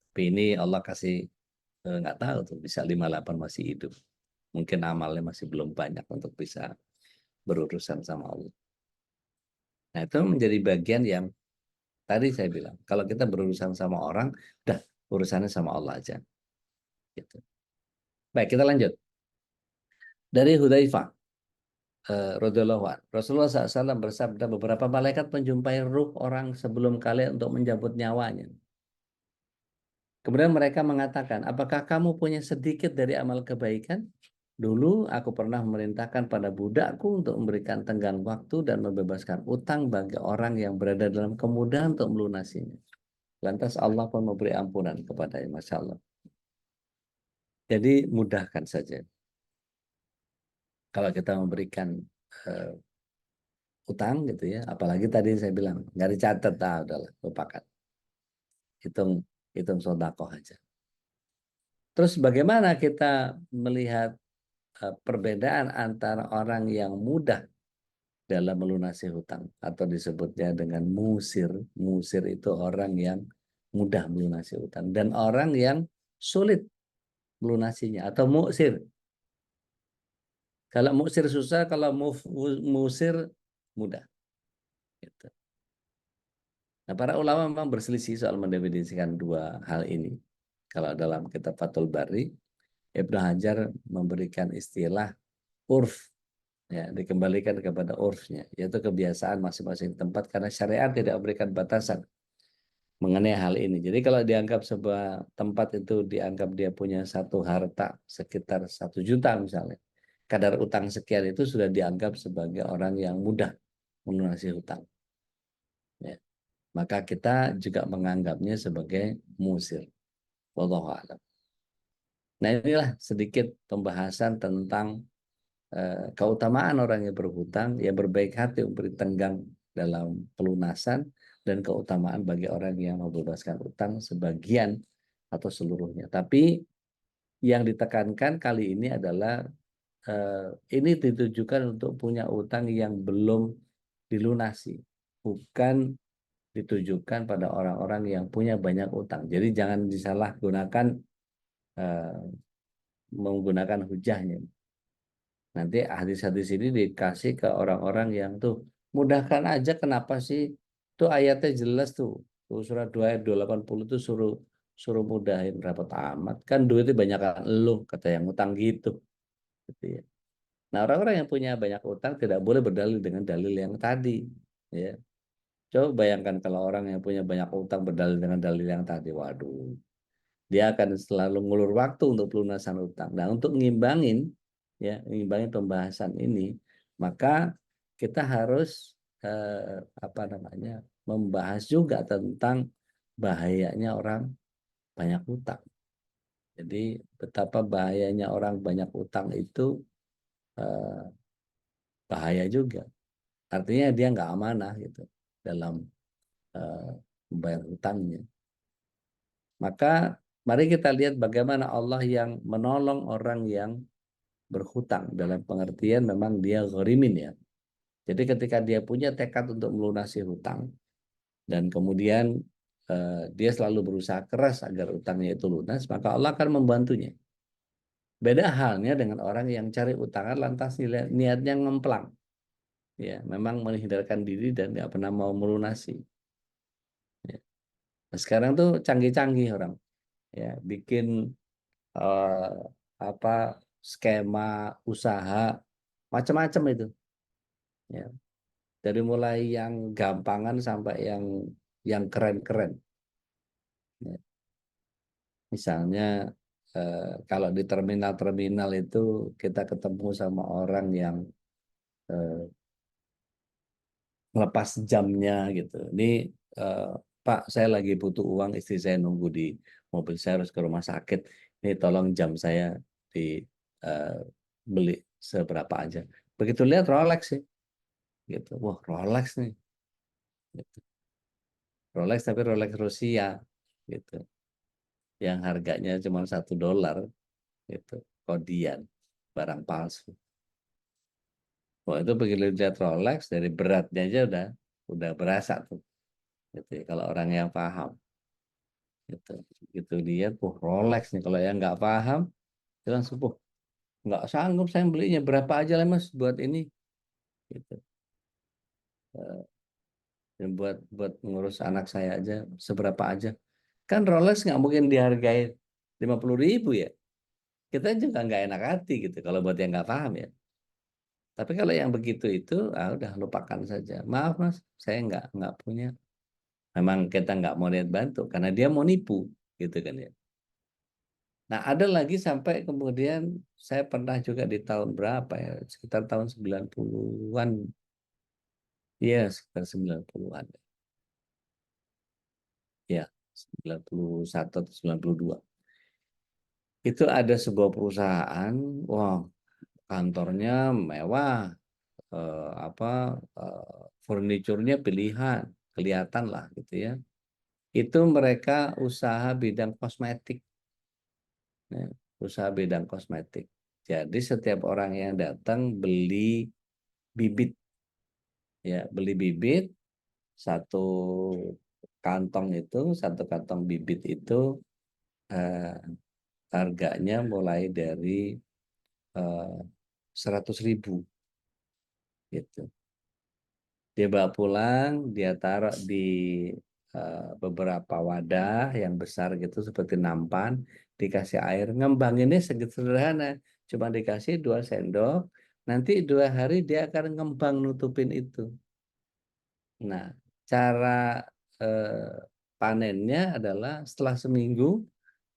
Tapi ini Allah kasih, nggak tahu tuh, bisa 58 masih hidup. Mungkin amalnya masih belum banyak untuk bisa berurusan sama Allah. Nah, itu menjadi bagian yang tadi saya bilang, kalau kita berurusan sama orang, udah urusannya sama Allah aja. Gitu. Baik, kita lanjut. Dari Hudzaifah radhiyallahu anhu, Rasulullah SAW bersabda, beberapa malaikat menjumpai ruh orang sebelum kalian untuk menjemput nyawanya. Kemudian mereka mengatakan, apakah kamu punya sedikit dari amal kebaikan? Dulu aku pernah memerintahkan pada budakku untuk memberikan tenggang waktu dan membebaskan utang bagi orang yang berada dalam kemudahan untuk melunasinya. Lantas Allah pun memberi ampunan kepadanya, Masya Allah. Jadi mudahkan saja. Kalau kita memberikan eh, utang gitu ya, apalagi tadi saya bilang, nggak dicatat, udahlah, lupakan. Hitung, hitung sodakoh aja. Terus bagaimana kita melihat perbedaan antara orang yang mudah dalam melunasi hutang atau disebutnya dengan musir. Musir itu orang yang mudah melunasi hutang dan orang yang sulit melunasinya atau muksir. Kalau muksir susah, kalau musir mudah. Gitu. Nah, para ulama memang berselisih soal mendefinisikan dua hal ini. Kalau dalam kitab Fathul Bari, Ibnu Hajar memberikan istilah urf, ya, dikembalikan kepada urfnya, yaitu kebiasaan masing-masing tempat karena syariat tidak memberikan batasan mengenai hal ini. Jadi kalau dianggap sebuah tempat itu dianggap dia punya satu harta sekitar 1 juta misalnya, kadar utang sekian itu sudah dianggap sebagai orang yang mudah melunasi hutang. Ya. Maka kita juga menganggapnya sebagai musir. Wallahu a'lam. Nah, inilah sedikit pembahasan tentang keutamaan orang yang berhutang, yang berbaik hati memberi tenggang dalam pelunasan, dan keutamaan bagi orang yang membebaskan utang sebagian atau seluruhnya. Tapi yang ditekankan kali ini adalah ini ditujukan untuk punya utang yang belum dilunasi, bukan ditujukan pada orang-orang yang punya banyak utang. Jadi jangan disalahgunakan eh, menggunakan hujahnya. Nanti hadis-hadis ini dikasih ke orang-orang yang tuh mudahkan aja, kenapa sih? Tuh ayatnya jelas tuh. Tuh surat 2 ayat 280 tuh suruh suruh mudahin berapa tamat. Kan duitnya banyak kan lu kata yang utang gitu. Gitu ya. Nah, orang-orang yang punya banyak utang tidak boleh berdalil dengan dalil yang tadi. Ya. Coba bayangkan kalau orang yang punya banyak utang berdalil dengan dalil yang tadi. Waduh, dia akan selalu ngulur waktu untuk pelunasan utang. Nah, untuk ngimbangin ya, ngimbangin pembahasan ini, maka kita harus apa namanya? Membahas juga tentang bahayanya orang banyak utang. Jadi betapa bahayanya orang banyak utang itu eh, bahaya juga. Artinya dia nggak amanah gitu dalam eh, membayar utangnya. Maka mari kita lihat bagaimana Allah yang menolong orang yang berhutang, dalam pengertian memang dia gharimin ya. Jadi ketika dia punya tekad untuk melunasi hutang dan kemudian dia selalu berusaha keras agar utangnya itu lunas, maka Allah akan membantunya. Beda halnya dengan orang yang cari utangan lantas niatnya ngemplang, ya, memang menghindarkan diri dan nggak pernah mau melunasi. Ya. Nah, sekarang tuh canggih-canggih orang, ya, bikin eh, apa skema usaha macam-macam itu, ya, dari mulai yang gampangan sampai yang keren-keren, ya. Misalnya kalau di terminal-terminal itu kita ketemu sama orang yang eh, melepas jamnya gitu. Ini eh, Pak, saya lagi butuh uang, istri saya nunggu di mobil, saya harus ke rumah sakit. Ini tolong jam saya di eh, beli seberapa aja. Begitu lihat Rolex sih, gitu. Wah, Rolex nih. Gitu. Rolex tapi Rolex Rusia gitu, yang harganya cuma $1 gitu, kodian, barang palsu. Wah itu begitu lihat Rolex dari beratnya aja udah berasa tuh, gitu ya, kalau orang yang paham gitu, gitu lihat, Rolex nih, kalau yang nggak paham dia langsung, nggak sanggup saya belinya, berapa aja lah mas buat ini gitu. Eh, dan buat ngurus anak saya aja seberapa aja, kan Rolex nggak mungkin dihargai 50.000 ya, kita juga nggak enak hati gitu kalau buat yang nggak paham ya. Tapi kalau yang begitu itu, udah lupakan saja. Maaf mas, saya nggak punya. Memang kita nggak mau lihat bantu karena dia mau nipu, gitu kan ya. Nah ada lagi sampai kemudian saya pernah juga di tahun berapa ya, sekitar tahun 90-an, iya sekitar 90-an, ya 91 atau 92. Itu ada sebuah perusahaan, wah kantornya mewah, apa furniturnya pilihan, kelihatan lah gitu ya. Itu mereka usaha bidang kosmetik, ya, usaha bidang kosmetik. Jadi setiap orang yang datang beli bibit, ya beli bibit, satu satu kantong bibit itu eh, harganya mulai dari 100.000 gitu. Dia bawa pulang, dia taruh di beberapa wadah yang besar gitu seperti nampan, dikasih air, ngembanginnya segitu sederhana, cuma dikasih 2 sendok, nanti 2 hari dia akan ngembang nutupin itu. Nah, cara eh, panennya adalah setelah seminggu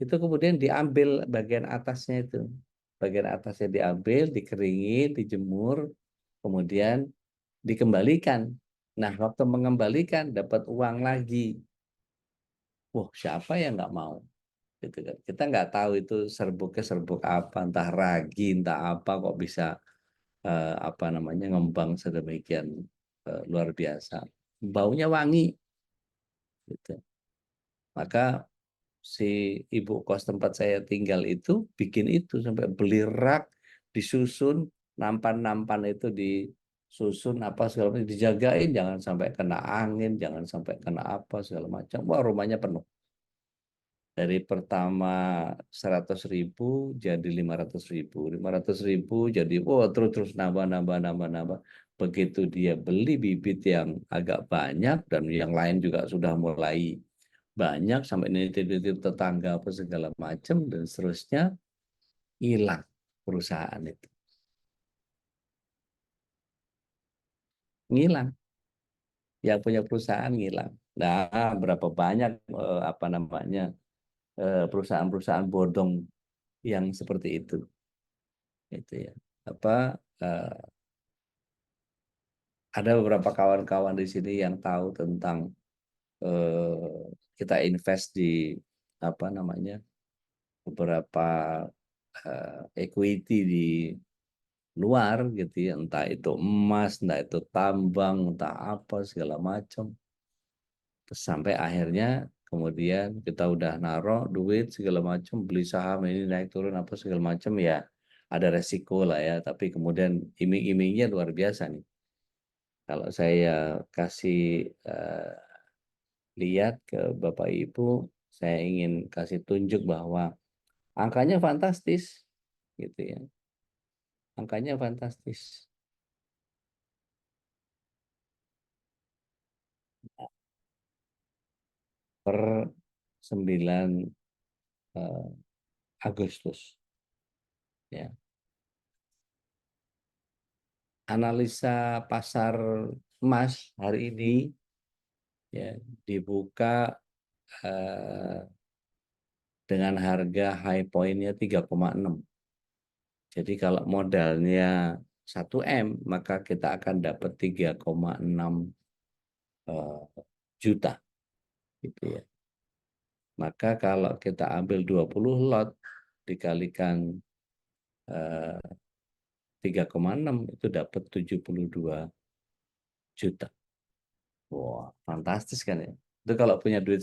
itu kemudian diambil bagian atasnya itu, bagian atasnya diambil, dikeringin, dijemur, kemudian dikembalikan. Nah, waktu mengembalikan dapat uang lagi. Wah, siapa yang nggak mau? Gitu kan. Kita nggak tahu itu serbuknya serbuk apa, entah ragi, entah apa kok bisa apa namanya ngembang sedemikian luar biasa. Baunya wangi, gitu. Maka si ibu kos tempat saya tinggal itu bikin itu sampai beli rak, disusun, nampan-nampan itu disusun apa segala macam, dijagain jangan sampai kena angin, jangan sampai kena apa segala macam. Wah rumahnya penuh. Dari pertama 100.000 jadi 500.000, 500.000 jadi terus terus nambah nambah nambah nambah. Begitu dia beli bibit yang agak banyak dan yang lain juga sudah mulai banyak sampai nitip-nitip tetangga apa segala macam dan seterusnya, hilang perusahaan itu, ngilang, yang punya perusahaan ngilang. Nah berapa banyak apa namanya perusahaan-perusahaan bodong yang seperti itu ya, apa eh, ada beberapa kawan-kawan di sini yang tahu tentang kita invest di apa namanya beberapa equity di luar gitu ya, entah itu emas, entah itu tambang, entah apa segala macam. Terus sampai akhirnya kemudian kita udah naruh duit segala macam, beli saham ini naik turun apa segala macam ya, ada resiko lah ya, tapi kemudian iming-imingnya luar biasa nih. Kalau saya kasih lihat ke Bapak Ibu, saya ingin kasih tunjuk bahwa angkanya fantastis gitu ya. Angkanya fantastis. Per 9 eh, Agustus ya. Analisa pasar emas hari ini ya dibuka eh, dengan harga high point-nya 3,6. Jadi kalau modalnya 1 M, maka kita akan dapat 3,6 juta gitu ya. Maka kalau kita ambil 20 lot dikalikan 3,6 itu dapat 72 juta. Wah, fantastis kan ya. Itu kalau punya duit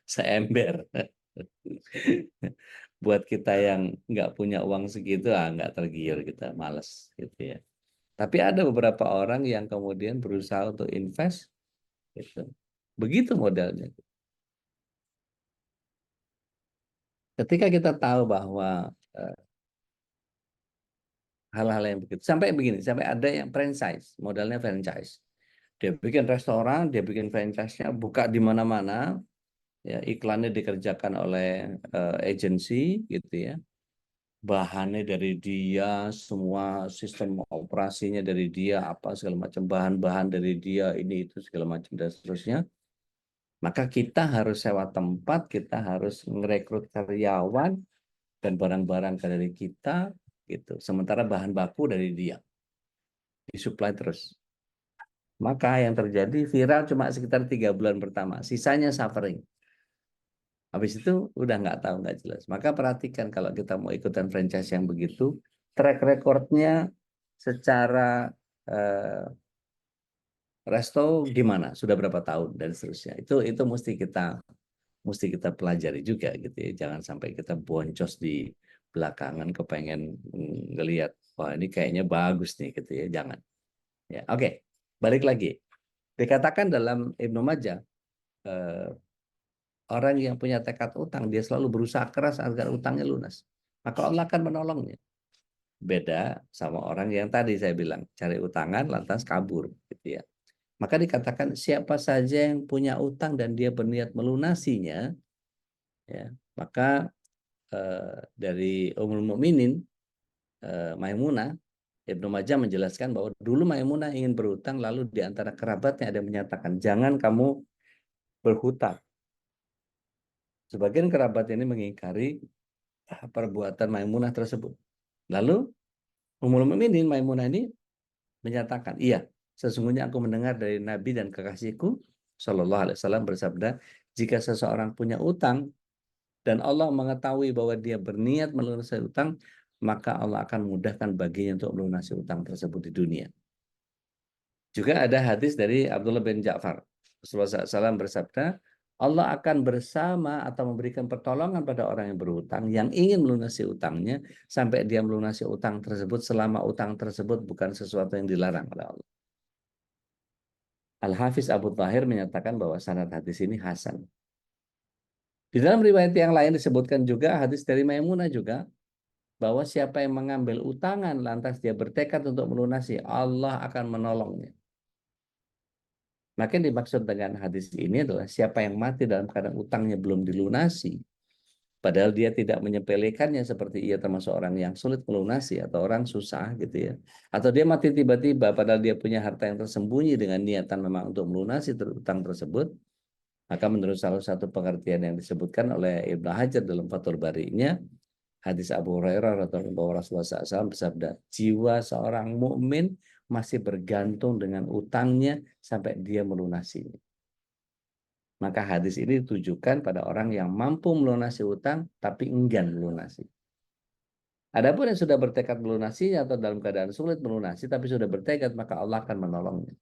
seember. Buat kita yang nggak punya uang segitu, nggak tergiur, kita males gitu ya. Tapi ada beberapa orang yang kemudian berusaha untuk invest gitu. Begitu modelnya. Ketika kita tahu bahwa hal-hal yang begitu, sampai begini, sampai ada yang franchise, modalnya franchise. Dia bikin restoran, dia bikin franchise-nya, buka di mana-mana, ya iklannya dikerjakan oleh agensi gitu ya. Bahannya dari dia, semua sistem operasinya dari dia, apa segala macam bahan-bahan dari dia, ini itu segala macam dan seterusnya. Maka kita harus sewa tempat, kita harus merekrut karyawan dan barang-barang dari kita gitu. Sementara bahan baku dari dia disuplai terus. Maka yang terjadi viral cuma sekitar 3 bulan pertama, sisanya suffering. Habis itu udah nggak tahu, nggak jelas. Maka perhatikan kalau kita mau ikutan franchise yang begitu, track recordnya secara eh, resto gimana, sudah berapa tahun dan seterusnya. Itu mesti kita pelajari juga gitu ya. Jangan sampai kita boncos di belakangan kepengen ngelihat wah ini kayaknya bagus nih gitu ya. Jangan. Ya, oke. Balik lagi. Dikatakan dalam Ibnu Majah eh, orang yang punya tekad utang dia selalu berusaha keras agar utangnya lunas. Maka Allah akan menolongnya. Beda sama orang yang tadi saya bilang cari utangan lantas kabur gitu ya. Maka dikatakan siapa saja yang punya utang dan dia berniat melunasinya, ya, maka dari Ummul Mukminin Maimunah, Ibnu Majah menjelaskan bahwa dulu Maimunah ingin berhutang, lalu di antara kerabatnya ada yang menyatakan jangan kamu berhutang. Sebagian kerabat ini mengingkari perbuatan Maimunah tersebut. Lalu Ummul Mukminin Maimunah ini menyatakan, iya, sesungguhnya aku mendengar dari Nabi dan kekasihku Shallallahu Alaihi Wasallam bersabda, jika seseorang punya utang dan Allah mengetahui bahwa dia berniat melunasi utang, maka Allah akan mudahkan baginya untuk melunasi utang tersebut di dunia. Juga ada hadis dari Abdullah bin Ja'far. Rasulullah SAW bersabda, Allah akan bersama atau memberikan pertolongan pada orang yang berhutang yang ingin melunasi utangnya sampai dia melunasi utang tersebut selama utang tersebut bukan sesuatu yang dilarang oleh Allah. Al-Hafiz Abu Tahir menyatakan bahwa sanad hadis ini hasan. Di dalam riwayat yang lain disebutkan juga hadis dari Maimunah juga bahwa siapa yang mengambil utangan lantas dia bertekad untuk melunasi, Allah akan menolongnya. Maka yang dimaksud dengan hadis ini adalah siapa yang mati dalam keadaan utangnya belum dilunasi, padahal dia tidak menyepelekannya seperti ia termasuk orang yang sulit melunasi atau orang susah gitu ya. Atau dia mati tiba-tiba padahal dia punya harta yang tersembunyi dengan niatan memang untuk melunasi utang tersebut. Maka menurut salah satu pengertian yang disebutkan oleh Ibnu Hajar dalam Fathul Bari-nya, hadis Abu Hurairah bahwa Rasulullah SAW bersabda, jiwa seorang mukmin masih bergantung dengan utangnya sampai dia melunasinya. Maka hadis ini ditujukan pada orang yang mampu melunasi utang tapi enggan melunasi. Adapun yang sudah bertekad melunasi atau dalam keadaan sulit melunasi tapi sudah bertekad, maka Allah akan menolongnya.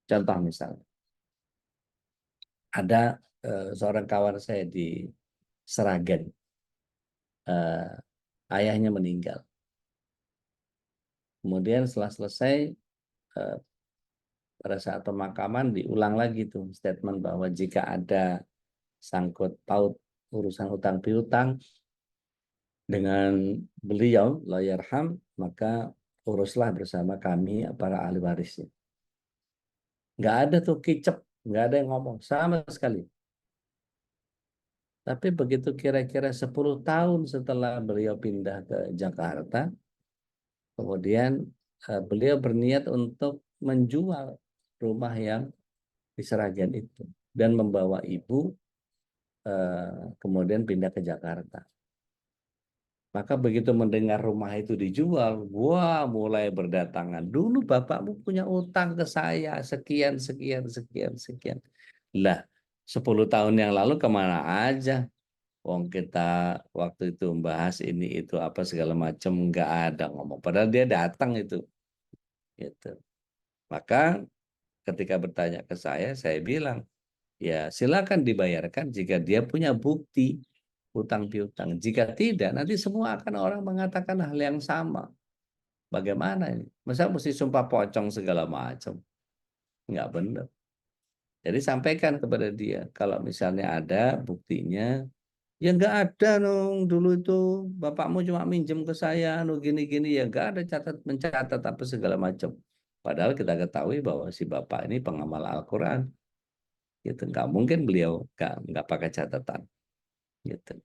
Contoh misalnya, ada seorang kawan saya di Seragen, ayahnya meninggal. Kemudian setelah selesai, pada saat pemakaman diulang lagi tuh statement bahwa jika ada sangkut paut urusan utang piutang dengan beliau, Allahyarham, maka uruslah bersama kami para ahli warisnya. Nggak ada tuh kicep, nggak ada yang ngomong sama sekali. Tapi begitu kira-kira 10 tahun setelah beliau pindah ke Jakarta, kemudian beliau berniat untuk menjual rumah yang di Seragen itu dan membawa ibu kemudian pindah ke Jakarta. Maka begitu mendengar rumah itu dijual, wah mulai berdatangan. Dulu bapakmu punya utang ke saya sekian, sekian, sekian, sekian. Lah, 10 tahun yang lalu kemana aja? Wong kita waktu itu membahas ini itu apa segala macam nggak ada ngomong. Padahal dia datang itu. Gitu. Maka ketika bertanya ke saya bilang, ya silakan dibayarkan jika dia punya bukti hutang piutang. Jika tidak, nanti semua akan orang mengatakan hal yang sama. Bagaimana ini? Masa mesti sumpah pocong segala macam? Nggak benar. Jadi sampaikan kepada dia, kalau misalnya ada buktinya, ya nggak ada dong. Dulu itu bapakmu cuma minjem ke saya, gini-gini, ya nggak ada mencatat apa segala macam. Padahal kita ketahui bahwa si bapak ini pengamal Al-Quran, gitu. Nggak mungkin beliau nggak pakai catatan, gitu.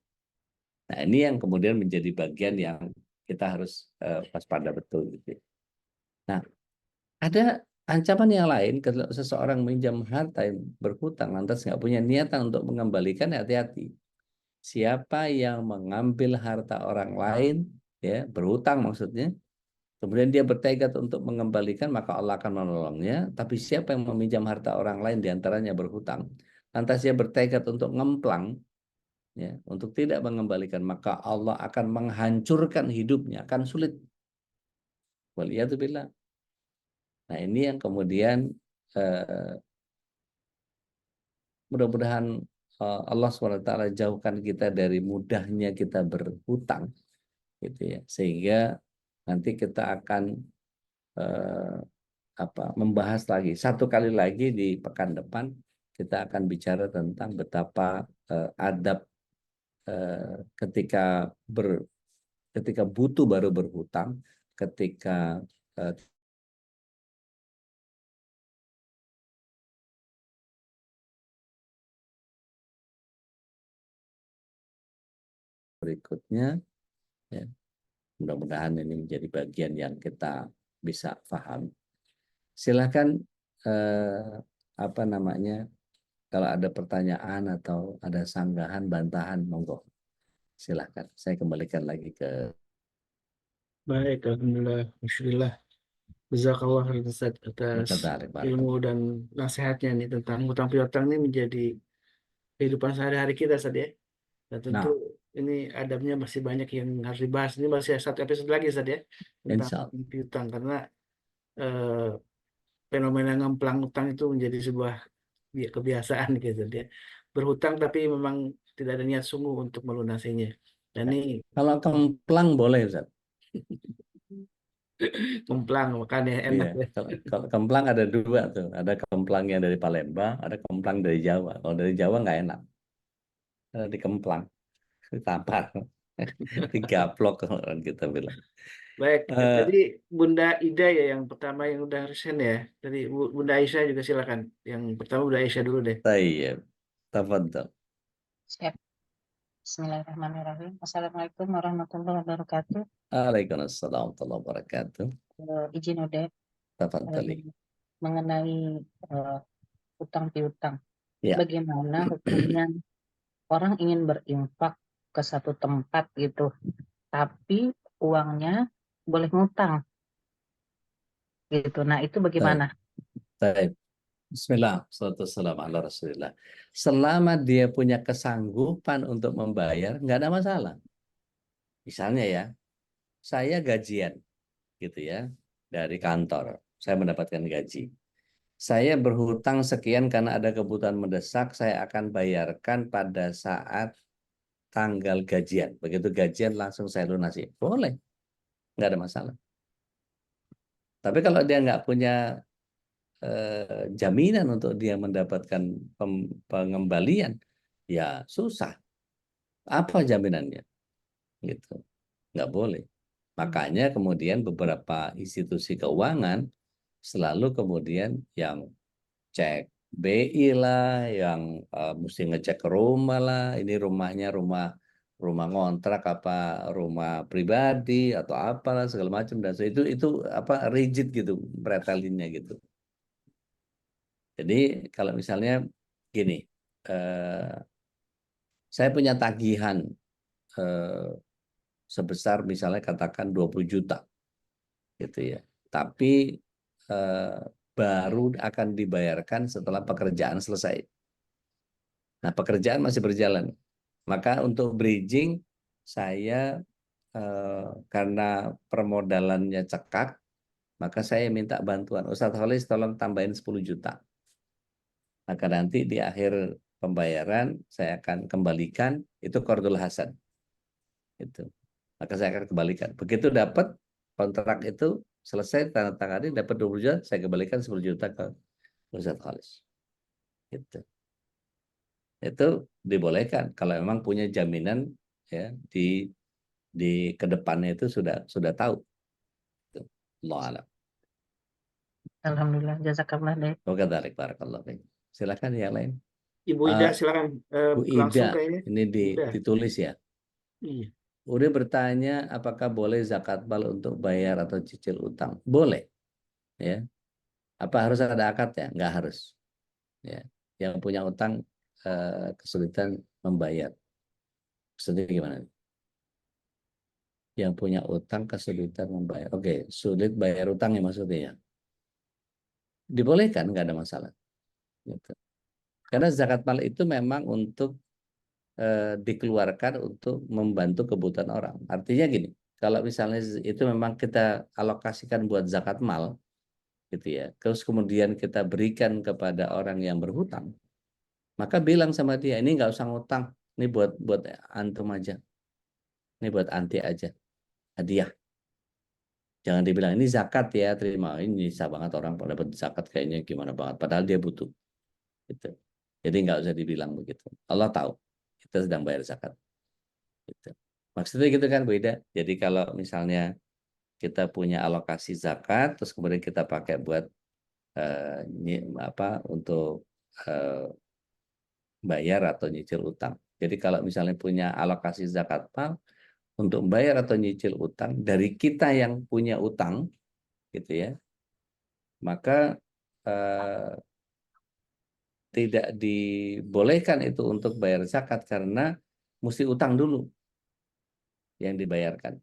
Nah ini yang kemudian menjadi bagian yang kita harus waspada betul, gitu. Nah, ada ancaman yang lain kalau seseorang minjam harta yang berhutang lantas nggak punya niatan untuk mengembalikan, hati-hati. Siapa yang mengambil harta orang lain, ya berhutang maksudnya, kemudian dia bertekad untuk mengembalikan, maka Allah akan menolongnya. Tapi siapa yang meminjam harta orang lain diantaranya berhutang, lantas dia bertekad untuk ngemplang, ya, untuk tidak mengembalikan, maka Allah akan menghancurkan hidupnya, akan sulit. Waliyadzubillah. Nah ini yang kemudian eh, mudah-mudahan Allah SWT jauhkan kita dari mudahnya kita berhutang, gitu ya, sehingga nanti kita akan eh, membahas lagi satu kali lagi di pekan depan, kita akan bicara tentang betapa adab ketika ketika butuh baru berhutang, ketika eh, berikutnya, ya. Mudah-mudahan ini menjadi bagian yang kita bisa paham. Silakan eh, apa namanya, kalau ada pertanyaan atau ada sanggahan, bantahan, monggo. Silakan. Saya kembalikan lagi ke Baik, Alhamdulillah, Alhamdulillah. Jazakallah khairan, Ustaz, atas Tarik ilmu Barakallah. dan nasihatnya nih tentang hutang piutang ini menjadi kehidupan sehari-hari kita, Ustaz ya. Dan tentu Nah, ini adabnya masih banyak yang harus dibahas. Ini masih satu episode lagi, Ustaz ya, tentang insya Allah. piutang karena eh, fenomena ngemplang utang itu menjadi sebuah kebiasaan gitu dia. Berhutang tapi memang tidak ada niat sungguh untuk melunasinya. Dan ini Kalau kemplang boleh, Ustaz. ngemplang makanya Iya, enak ya. kalau kemplang ada dua tuh. Ada kemplang yang dari Palembang, ada kemplang dari Jawa. Kalau dari Jawa nggak enak. Di kemplang, ditampar, digaplok kalau orang kita bilang. Baik, tadi Eh, Bunda Ida ya yang pertama yang udah resen ya. Tadi Bunda Aisyah juga silakan. Yang pertama Bunda Aisyah dulu deh. Tayyib. Tafadhal. Siap. Bismillahirrahmanirrahim. Assalamualaikum warahmatullahi wabarakatuh. Waalaikumsalam warahmatullahi wabarakatuh. Izin udah Tafadhali. mengenai utang piutang. Ya, Bagaimana hukumnya orang ingin berinfak ke satu tempat gitu, tapi uangnya boleh ngutang gitu. Nah itu baik. bagaimana? Baik. Bismillah, salatu wassalamu ala Rasulillah. Selama dia punya kesanggupan untuk membayar, nggak ada masalah. Misalnya ya, saya gajian, gitu ya, dari kantor. Saya mendapatkan gaji. Saya berhutang sekian karena ada kebutuhan mendesak, saya akan bayarkan pada saat tanggal gajian. Begitu gajian langsung saya lunasi. Boleh, nggak ada masalah. Tapi kalau dia nggak punya jaminan untuk dia mendapatkan pengembalian, ya susah. Apa jaminannya? Gitu. Nggak boleh. Makanya kemudian beberapa institusi keuangan selalu kemudian yang cek BI lah, yang mesti ngecek rumah lah, ini rumahnya rumah rumah ngontrak apa rumah pribadi atau apalah segala macam, dan itu apa rigid gitu pretelinnya gitu. Jadi kalau misalnya gini, eh, saya punya tagihan eh, sebesar misalnya katakan 20 juta gitu ya. Tapi eh, baru akan dibayarkan setelah pekerjaan selesai. Nah, pekerjaan masih berjalan. Maka untuk bridging saya karena permodalannya cekak, maka saya minta bantuan. Ustadz Khalis tolong tambahin 10 juta. Maka nanti di akhir pembayaran saya akan kembalikan itu qardul hasan. Itu. Maka saya akan kembalikan. Begitu dapat kontrak itu selesai tanda tangani dapat 20 juta, saya kembalikan 10 juta ke Ustadz Khalis. Itu dibolehkan kalau memang punya jaminan ya di kedepannya itu sudah tahu. Allah alam. Alhamdulillah, jazakallah deh. Oke, barakallahu fiik. Silakan yang lain. Ibu Ida, silakan Bu langsung Ida, kayaknya. ini Ida. ditulis ya. Iya. Udah bertanya apakah boleh zakat mal untuk bayar atau cicil utang? Boleh. Ya. Apa harus ada akadnya? Nggak harus. Ya. Yang punya utang kesulitan membayar. Maksudnya gimana? Yang punya utang kesulitan membayar. Oke, sulit bayar utang ya maksudnya ya. Dibolehkan, nggak ada masalah. Gitu. Karena zakat mal itu memang untuk dikeluarkan untuk membantu kebutuhan orang. Artinya gini, kalau misalnya itu memang kita alokasikan buat zakat mal, gitu ya, terus kemudian kita berikan kepada orang yang berhutang, maka bilang sama dia, ini nggak usah ngutang, ini buat antum aja, ini buat anti aja, hadiah. Jangan dibilang ini zakat ya, terima, ini bisa banget orang dapat zakat kayaknya gimana banget, padahal dia butuh. Gitu. Jadi nggak usah dibilang begitu. Allah tahu kita sedang bayar zakat. Gitu. Maksudnya gitu kan Bu Ida. Jadi kalau misalnya kita punya alokasi zakat, terus kemudian kita pakai buat untuk bayar atau nyicil utang. Jadi kalau misalnya punya alokasi zakat mal untuk bayar atau nyicil utang dari kita yang punya utang, gitu ya, maka tidak dibolehkan itu untuk bayar zakat karena mesti utang dulu yang dibayarkan.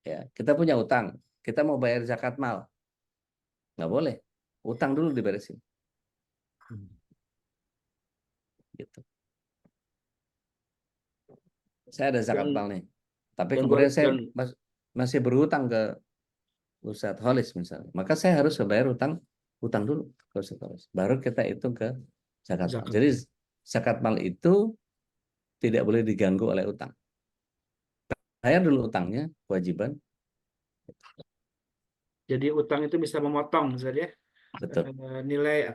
Ya, kita punya utang, kita mau bayar zakat mal, nggak boleh, utang dulu diberesin. Gitu. Saya ada zakat mal nih, tapi kemudian saya masih berhutang ke Ustadz Khalis misalnya, maka saya harus bayar utang dulu ke Ustadz Khalis, baru kita hitung ke zakat mal. Jadi zakat mal itu tidak boleh diganggu oleh utang. Bayar dulu utangnya, kewajiban. Jadi utang itu bisa memotong, Ustaz ya, Betul. nilai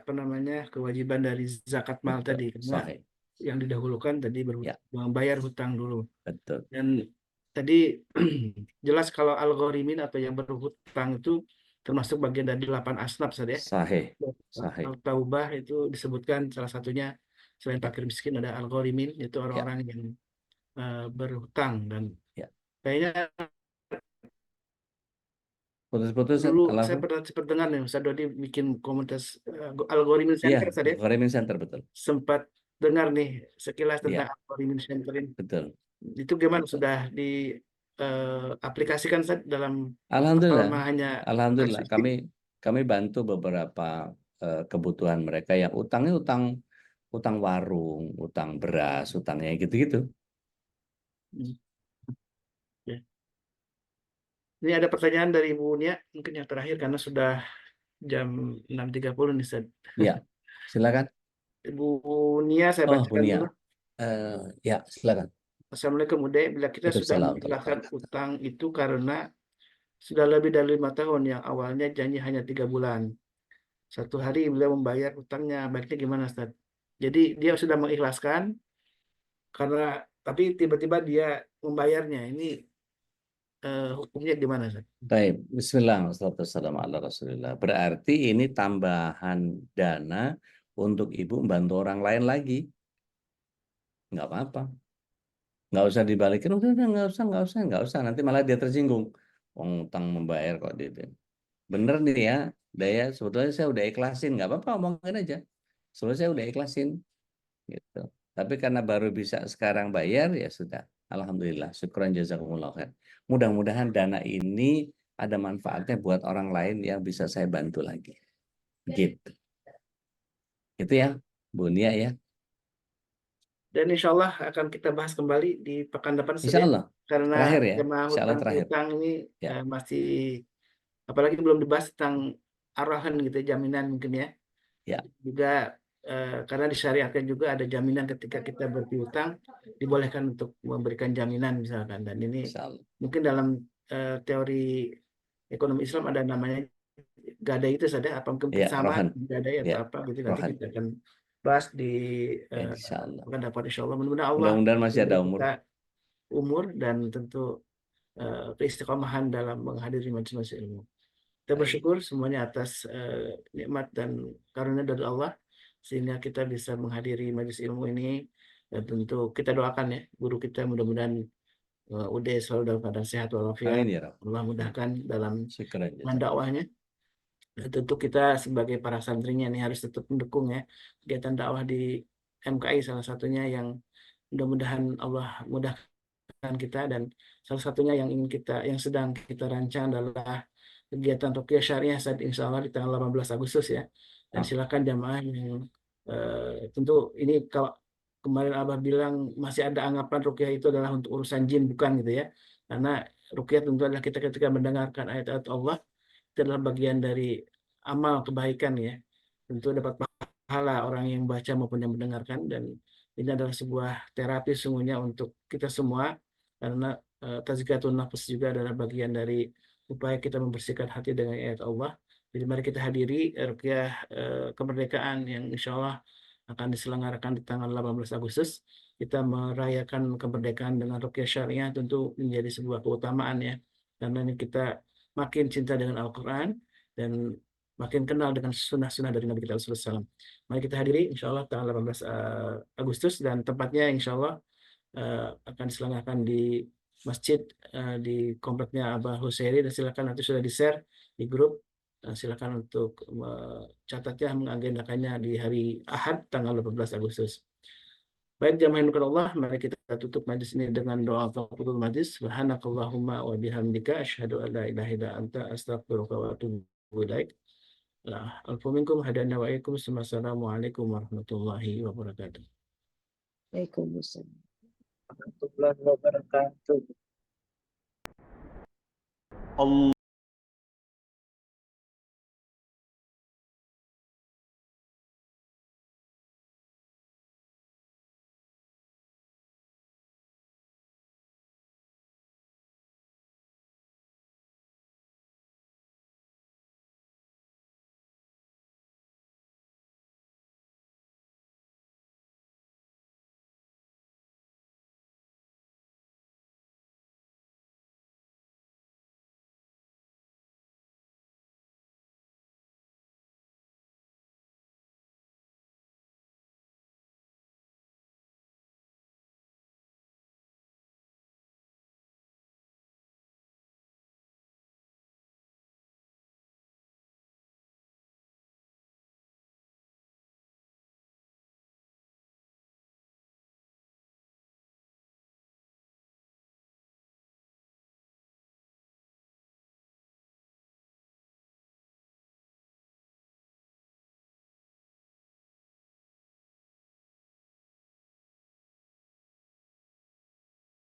kewajiban dari zakat mal Betul. tadi, karena Sahih. yang didahulukan tadi Ya. membayar hutang dulu. Betul. Dan tadi jelas kalau algorimin atau yang berhutang itu termasuk bagian dari 8 asnaf, Ustaz ya. Sahih. Sahih. Al-Taubah itu disebutkan salah satunya selain fakir miskin ada algorimin, yaitu orang-orang yang berhutang. Dan kayaknya Putus-putus dulu saya pernah sempat dengar nih Ustaz Dodi bikin komunitas algorimin center tadi. Algorimin center, betul. Sempat dengar nih sekilas tentang algorimin center ini. Betul. Itu gimana, sudah diaplikasikan Ustaz dalam Alhamdulillah. Alhamdulillah kami bantu beberapa kebutuhan mereka yang utangnya utang warung, utang beras, utangnya gitu-gitu. Ini ada pertanyaan dari Ibu Nia, mungkin yang terakhir karena sudah jam 6.30 nih, Ustaz. Ya, silakan. Ibu Nia, saya bacakan dulu. Ya, silakan. Assalamualaikum Ude, bila kita sudah mengikhlaskan utang itu karena sudah lebih dari 5 tahun, yang awalnya janji hanya 3 bulan. Satu hari beliau membayar utangnya, baiknya gimana, Ustaz? Jadi dia sudah mengikhlaskan, tapi tiba-tiba dia membayarnya. Ini hukumnya gimana, Ustaz? Baik, bismillah, wassalamualaikum ala rasulillah. Berarti ini tambahan dana untuk ibu membantu orang lain lagi. Nggak apa-apa. Nggak usah dibalikin, udah nggak usah. Nanti malah dia tersinggung. Utang membayar kok dia. Bener nih ya, Daya, sebetulnya saya udah ikhlasin. Nggak apa-apa, omongin aja. Sebetulnya saya udah ikhlasin. Gitu. Tapi karena baru bisa sekarang bayar, ya sudah. Alhamdulillah, syukran jazakumullah khair. Mudah-mudahan dana ini ada manfaatnya buat orang lain yang bisa saya bantu lagi. Gitu. Itu ya, Bu Nia ya. Dan insya Allah akan kita bahas kembali di pekan depan. Insya Allah. Karena Terakhir ya. jemaah Insya Allah hutang terakhir. piutang ini Ya. masih apalagi belum dibahas tentang arahan gitu ya, jaminan mungkin ya. Ya. Juga karena disyariatkan juga ada jaminan ketika kita berpiutang, dibolehkan untuk memberikan jaminan misalkan. Dan ini Insya Allah. mungkin dalam teori ekonomi Islam ada namanya gadai itu saja, apa mungkin Ya, sama rohan. gadai atau Ya, apa gitu, nanti rohan. kita akan bahas di Insya Allah. akan dapat insya Allah. Mudah-mudahan Allah Mudah-mudahan masih ada memberi umur. kita umur dan tentu keistiqomahan dalam menghadiri majelis ilmu. Kita Baik. bersyukur semuanya atas nikmat dan karunia dari Allah sehingga kita bisa menghadiri majelis ilmu ini, dan tentu kita doakan ya guru kita mudah-mudahan Ude selalu dalam keadaan sehat walafiat. Amin ya Rabb. Allah mudahkan dalam Syukran mendakwahnya. Dan tentu kita sebagai para santrinya ini harus tetap mendukung ya kegiatan dakwah di MKI, salah satunya yang mudah-mudahan Allah mudahkan kita, dan salah satunya yang sedang kita rancang adalah kegiatan Ruqyah Syariah saat insya Allah di tanggal 18 Agustus ya. Dan silakan jamaah yang tentu ini kalau kemarin Abah bilang masih ada anggapan Ruqyah itu adalah untuk urusan jin, bukan gitu ya. Karena Ruqyah tentu adalah kita ketika mendengarkan ayat-ayat Allah, itu adalah bagian dari amal kebaikan ya. Tentu dapat pahala orang yang baca maupun yang mendengarkan, dan ini adalah sebuah terapi sungguhnya untuk kita semua, karena tazkiyatun nafs juga adalah bagian dari upaya kita membersihkan hati dengan ayat Allah. Jadi mari kita hadiri ruqyah kemerdekaan yang insya Allah akan diselenggarakan di tanggal 18 Agustus. Kita merayakan kemerdekaan dengan ruqyah syariah tentu menjadi sebuah keutamaan ya. Karena ini kita makin cinta dengan Al-Quran dan makin kenal dengan sunnah-sunnah dari Nabi kita SAW. Mari kita hadiri insya Allah tanggal 18 Agustus, dan tempatnya insya Allah akan diselenggarakan di masjid di kompleknya Abah Husairi, dan silakan nanti sudah di-share di grup. Silakan untuk catatnya, mengagendakannya di hari Ahad tanggal 18 Agustus. Baik jamaah yang Allah, mari kita tutup majlis ini dengan doa tafakutul majlis. Subhanakallahumma wa bihamdika asyhadu an la ilaha illa anta astaghfiruka wa atubu ilaik. Nah, alfu minkum hadana wa ikum. Assalamualaikum warahmatullahi wabarakatuh. Waalaikumsalam warahmatullahi wabarakatuh.